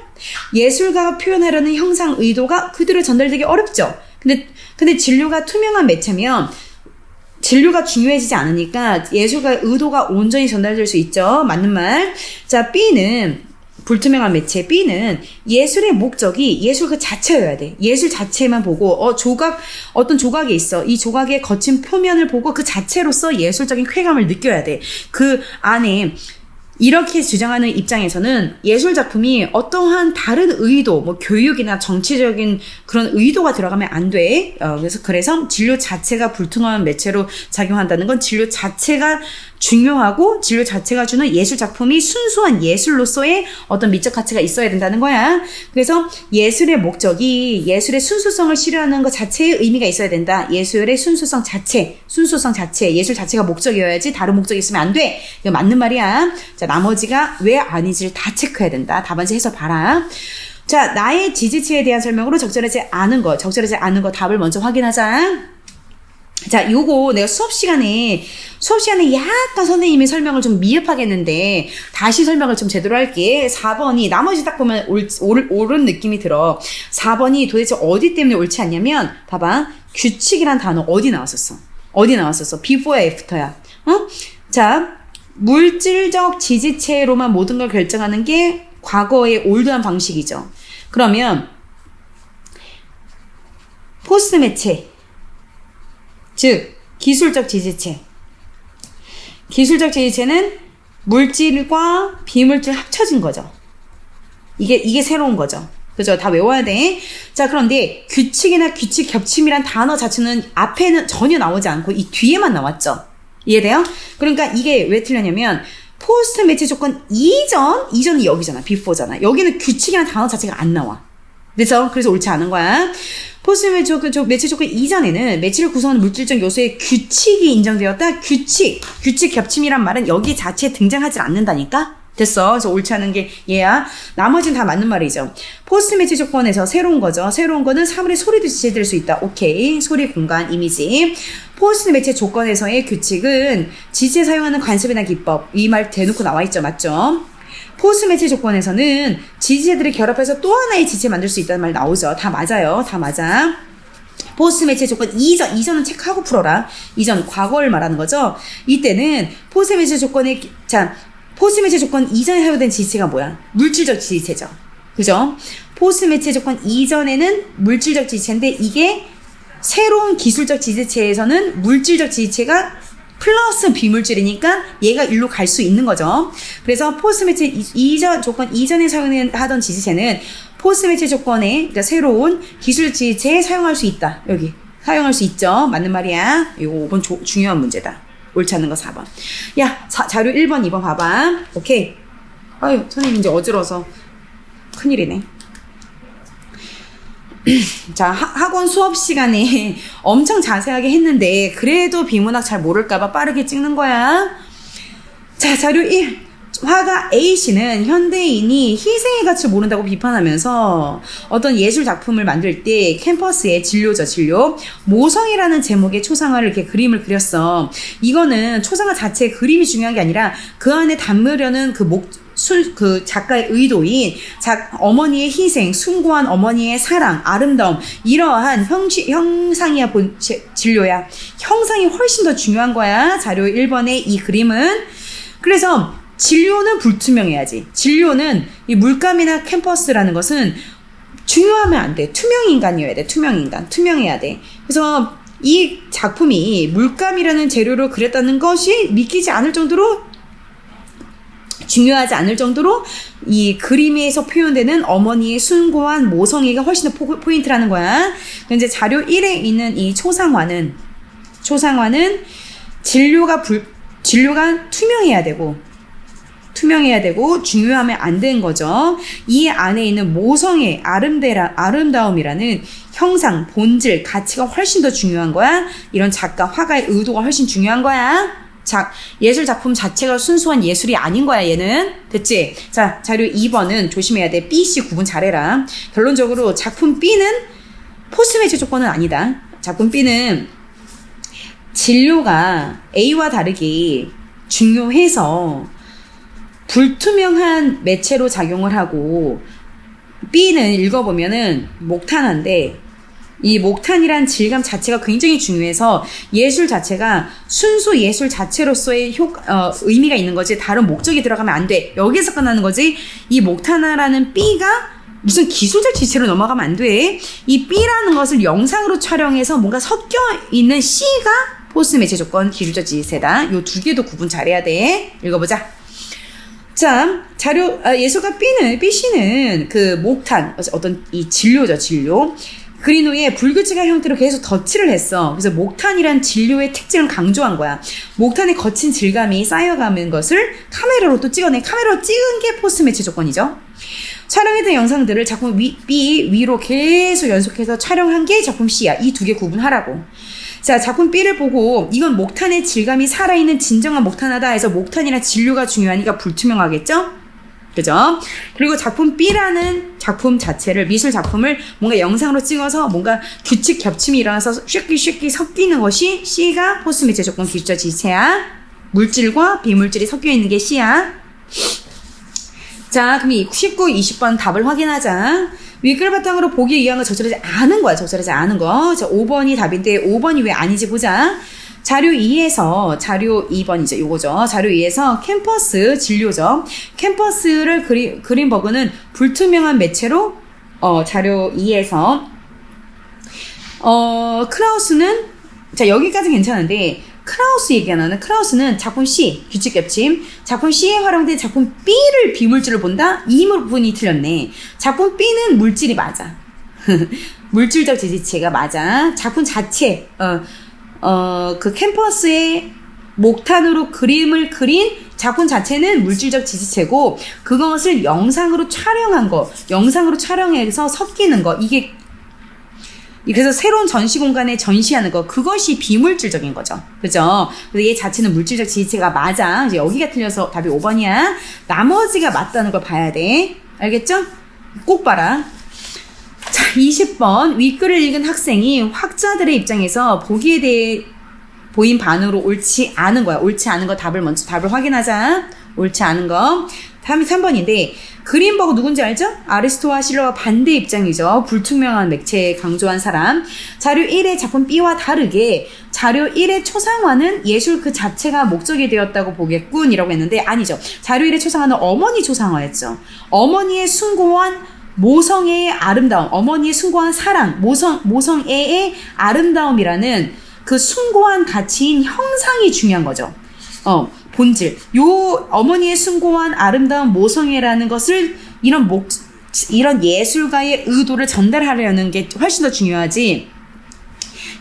예술가가 표현하려는 형상, 의도가 그대로 전달되기 어렵죠. 근데 진료가 투명한 매체면 진료가 중요해지지 않으니까 예술가의 의도가 온전히 전달될 수 있죠. 맞는 말. 자, B는 불투명한 매체. B는 예술의 목적이 예술 그 자체여야 돼. 예술 자체만 보고 어떤 조각이 있어. 이 조각의 거친 표면을 보고 그 자체로서 예술적인 쾌감을 느껴야 돼. 그 안에 이렇게 주장하는 입장에서는 예술 작품이 어떠한 다른 의도, 뭐 교육이나 정치적인 그런 의도가 들어가면 안 돼. 그래서 진료 자체가 불투명한 매체로 작용한다는 건 진료 자체가 중요하고 진료 자체가 주는 예술 작품이 순수한 예술로서의 어떤 미적 가치가 있어야 된다는 거야. 그래서 예술의 목적이 예술의 순수성을 실현하는 것 자체의 의미가 있어야 된다. 예술의 순수성 자체, 예술 자체가 목적이어야지 다른 목적이 있으면 안 돼. 이거 맞는 말이야. 자, 나머지가 왜 아닌지를 다 체크해야 된다. 답안지 해서 봐라. 자, 나의 지지체에 대한 설명으로 적절하지 않은 거 답을 먼저 확인하자. 자, 요거 내가 수업 시간에 약간 선생님의 설명을 좀 미흡하게 했는데 다시 설명을 좀 제대로 할게. 4번이 나머지 딱 보면 옳은 느낌이 들어. 4번이 도대체 어디 때문에 옳지 않냐면 봐봐. 규칙이란 단어 어디 나왔었어? before야 after야? 자, 물질적 지지체로만 모든 걸 결정하는 게 과거의 올드한 방식이죠. 그러면 포스트 매체, 즉 기술적 지지체는 물질과 비물질 합쳐진 거죠. 이게 새로운 거죠. 그죠? 다 외워야 돼. 자, 그런데 규칙이나 규칙 겹침이란 단어 자체는 앞에는 전혀 나오지 않고 이 뒤에만 나왔죠. 이해돼요? 그러니까 이게 왜 틀렸냐면 포스트 매체 조건 이전이 여기잖아. before잖아. 여기는 규칙이라는 단어 자체가 안 나와. 그래서 옳지 않은 거야. 포스트 매체 조건 이전에는 매체를 구성하는 물질적 요소의 규칙이 인정되었다. 규칙 겹침이란 말은 여기 자체에 등장하지 않는다니까. 됐어. 그래서 옳지 않은 게 얘야. 나머지는 다 맞는 말이죠. 포스트 매체 조건에서 새로운 거죠. 새로운 거는 사물의 소리도 지체될 수 있다. 오케이. 소리, 공간, 이미지. 포스트 매체 조건에서의 규칙은 지체 사용하는 관습이나 기법. 이 말 대놓고 나와 있죠. 맞죠? 포스트 매체 조건에서는 지체들이 결합해서 또 하나의 지체 만들 수 있다는 말 나오죠. 다 맞아요. 다 맞아. 포스트 매체 조건 이전은 체크하고 풀어라. 이전 과거를 말하는 거죠. 이때는 포스트 매체 조건의 포스트 매체 조건 이전에 사용된 지체가 뭐야? 물질적 지체죠. 그죠? 포스트 매체 조건 이전에는 물질적 지체인데 이게 새로운 기술적 지체에서는 물질적 지체가 플러스 비물질이니까 얘가 일로 갈 수 있는 거죠. 그래서 포스트 매체 조건 이전에 사용하던 지체는 포스트 매체 조건에 그러니까 새로운 기술 지체에 사용할 수 있다. 여기 사용할 수 있죠. 맞는 말이야. 이거 5번 중요한 문제다. 옳지 않는 거 4번. 야, 자료 1번, 2번 봐봐. 오케이. 아유, 선생님 이제 어지러워서 큰일이네. 자, 학원 수업 시간에 엄청 자세하게 했는데 그래도 비문학 잘 모를까봐 빠르게 찍는 거야. 자, 자료 1. 화가 A씨는 현대인이 희생의 가치를 모른다고 비판하면서 어떤 예술 작품을 만들 때 캠퍼스에 진료 모성이라는 제목의 초상화를 이렇게 그림을 그렸어. 이거는 초상화 자체의 그림이 중요한 게 아니라 그 안에 담으려는 그 작가의 의도인 어머니의 희생, 숭고한 어머니의 사랑, 아름다움, 이러한 형상이야 진료야. 형상이 훨씬 더 중요한 거야. 자료 1번의 이 그림은. 그래서 진료는 불투명해야지. 진료는 이 물감이나 캠퍼스라는 것은 중요하면 안 돼. 투명인간이어야 돼. 투명해야 돼. 그래서 이 작품이 물감이라는 재료로 그렸다는 것이 믿기지 않을 정도로 중요하지 않을 정도로 이 그림에서 표현되는 어머니의 숭고한 모성애가 훨씬 더 포인트라는 거야. 이제 자료 1에 있는 이 초상화는 진료가 투명해야 되고 중요하면 안 되는 거죠. 이 안에 있는 모성의 아름다움이라는 형상, 본질, 가치가 훨씬 더 중요한 거야. 이런 작가, 화가의 의도가 훨씬 중요한 거야. 예술 작품 자체가 순수한 예술이 아닌 거야, 얘는. 됐지? 자, 자료 2번은 조심해야 돼. B, C 구분 잘해라. 결론적으로 작품 B는 포스 매치 조건은 아니다. 작품 B는 진료가 A와 다르게 중요해서 불투명한 매체로 작용을 하고, B는 읽어보면은 목탄화인데, 이 목탄이란 질감 자체가 굉장히 중요해서 예술 자체가 순수 예술 자체로서의 의미가 있는 거지, 다른 목적이 들어가면 안 돼. 여기서 끝나는 거지. 이 목탄화라는 B가 무슨 기술적 지체로 넘어가면 안 돼. 이 B라는 것을 영상으로 촬영해서 뭔가 섞여 있는 C가 포스 매체 조건, 기술적 지체다. 요 두 개도 구분 잘해야 돼. 읽어보자. 자, 예술가 BC는 그 목탄, 어떤 이 진료. 그린 후에 불규칙한 형태로 계속 덧칠을 했어. 그래서 목탄이란 진료의 특징을 강조한 거야. 목탄의 거친 질감이 쌓여가는 것을 카메라로 또 찍어내. 카메라로 찍은 게 포스 매치 조건이죠. 촬영했던 영상들을 작품 B 위로 계속 연속해서 촬영한 게 작품 C야. 이 두 개 구분하라고. 자, 작품 B를 보고 이건 목탄의 질감이 살아있는 진정한 목탄화다 해서 목탄이란 진료가 중요하니까 불투명하겠죠? 그죠? 그리고 작품 B라는 작품 자체를, 미술 작품을 뭔가 영상으로 찍어서 뭔가 규칙 겹침이 일어나서 쉐끼 섞이는 것이 C가 포스 매체 조건 기술적 지체야. 물질과 비물질이 섞여 있는 게 C야. 자, 그럼 19, 20번 답을 확인하자. 윗글 바탕으로 보기에 의한 거 적절하지 않은 거야. 자, 5번이 답인데 5번이 왜 아닌지 보자. 자료 2번이죠. 요거죠. 자료 2에서 캠퍼스 진료죠. 캠퍼스를 그린버그는 불투명한 매체로, 자료 2에서, 크라우스는, 자, 여기까지 괜찮은데, 크라우스 얘기가 나는, 크라우스는 작품 C, 규칙 겹침, 작품 C에 활용된 작품 B를 비물질을 본다? 이 부분이 틀렸네. 작품 B는 물질이 맞아. 물질적 지지체가 맞아. 작품 자체, 그 캠퍼스에 목탄으로 그림을 그린 작품 자체는 물질적 지지체고, 그것을 영상으로 촬영해서 섞이는 거, 이게, 그래서 새로운 전시 공간에 전시하는 거, 그것이 비물질적인 거죠. 그죠? 그래서 얘 자체는 물질적 지지체가 맞아. 이제 여기가 틀려서 답이 5번이야. 나머지가 맞다는 걸 봐야 돼. 알겠죠? 꼭 봐라. 자, 20번. 윗글을 읽은 학생이 학자들의 입장에서 보기에 대해 보인 반응으로 옳지 않은 거야. 옳지 않은 거 답을 확인하자. 옳지 않은 거. 다음이 3번인데, 그린버그 누군지 알죠? 아리스토와 실러와 반대 입장이죠. 불투명한 매체에 강조한 사람. 자료 1의 작품 B와 다르게 자료 1의 초상화는 예술 그 자체가 목적이 되었다고 보겠군 이라고 했는데, 아니죠. 자료 1의 초상화는 어머니 초상화였죠. 어머니의 숭고한 모성애의 아름다움, 어머니의 숭고한 사랑, 모성애의 아름다움이라는 그 숭고한 가치인 형상이 중요한 거죠. 본질. 요 어머니의 숭고한 아름다운 모성애라는 것을 이런 예술가의 의도를 전달하려는 게 훨씬 더 중요하지.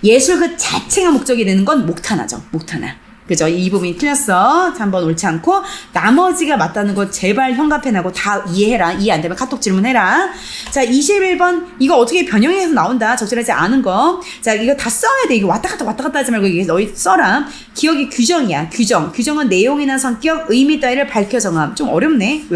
예술 그 자체가 목적이 되는 건 목탄화죠. 목탄화. 그죠? 이 부분이 틀렸어. 3번 옳지 않고, 나머지가 맞다는 거 제발 현갑해내고 다 이해해라. 이해 안 되면 카톡 질문해라. 자, 21번. 이거 어떻게 변형해서 나온다. 적절하지 않은 거. 자, 이거 다 써야 돼. 이거 왔다 갔다 하지 말고 이게 너희 써라. 기억이 규정이야. 규정은 내용이나 성격, 의미 따위를 밝혀 정함. 좀 어렵네.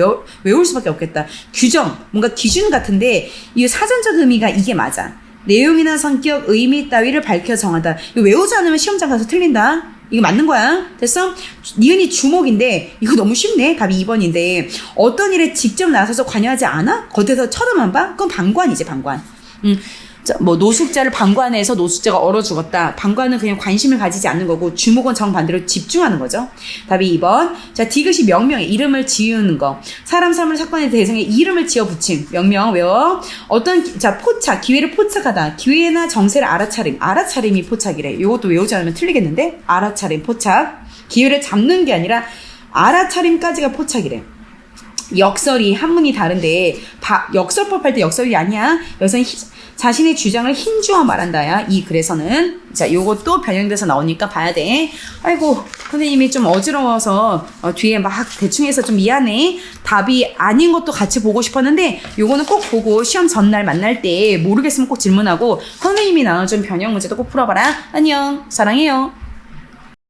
외울 수밖에 없겠다. 규정. 뭔가 기준 같은데, 이 사전적 의미가 이게 맞아. 내용이나 성격, 의미 따위를 밝혀 정하다. 이거 외우지 않으면 시험장 가서 틀린다. 이거 맞는 거야. 됐어? 니은이 주목인데 이거 너무 쉽네. 답이 2번인데 어떤 일에 직접 나서서 관여하지 않아? 겉에서 쳐다만 봐? 그건 방관이지, 방관. 뭐 노숙자를 방관해서 노숙자가 얼어 죽었다. 방관은 그냥 관심을 가지지 않는 거고, 주목은 정반대로 집중하는 거죠. 답이 2번. 자, 디귿이 명명에 이름을 지우는 거. 사람, 사물, 사건의 대상에 이름을 지어 붙임. 명명 외워. 포착. 기회를 포착하다. 기회나 정세를 알아차림. 알아차림이 포착이래. 이것도 외우지 않으면 틀리겠는데? 알아차림, 포착. 기회를 잡는 게 아니라 알아차림까지가 포착이래. 역설이 한문이 다른데 역설법 할 때 역설이 아니야. 여기서는 자신의 주장을 힘주어 말한다야. 이 글에서는. 자, 요것도 변형돼서 나오니까 봐야 돼. 아이고, 선생님이 좀 어지러워서 뒤에 막 대충 해서 좀 미안해. 답이 아닌 것도 같이 보고 싶었는데 요거는 꼭 보고 시험 전날 만날 때 모르겠으면 꼭 질문하고 선생님이 나눠준 변형 문제도 꼭 풀어봐라. 안녕. 사랑해요.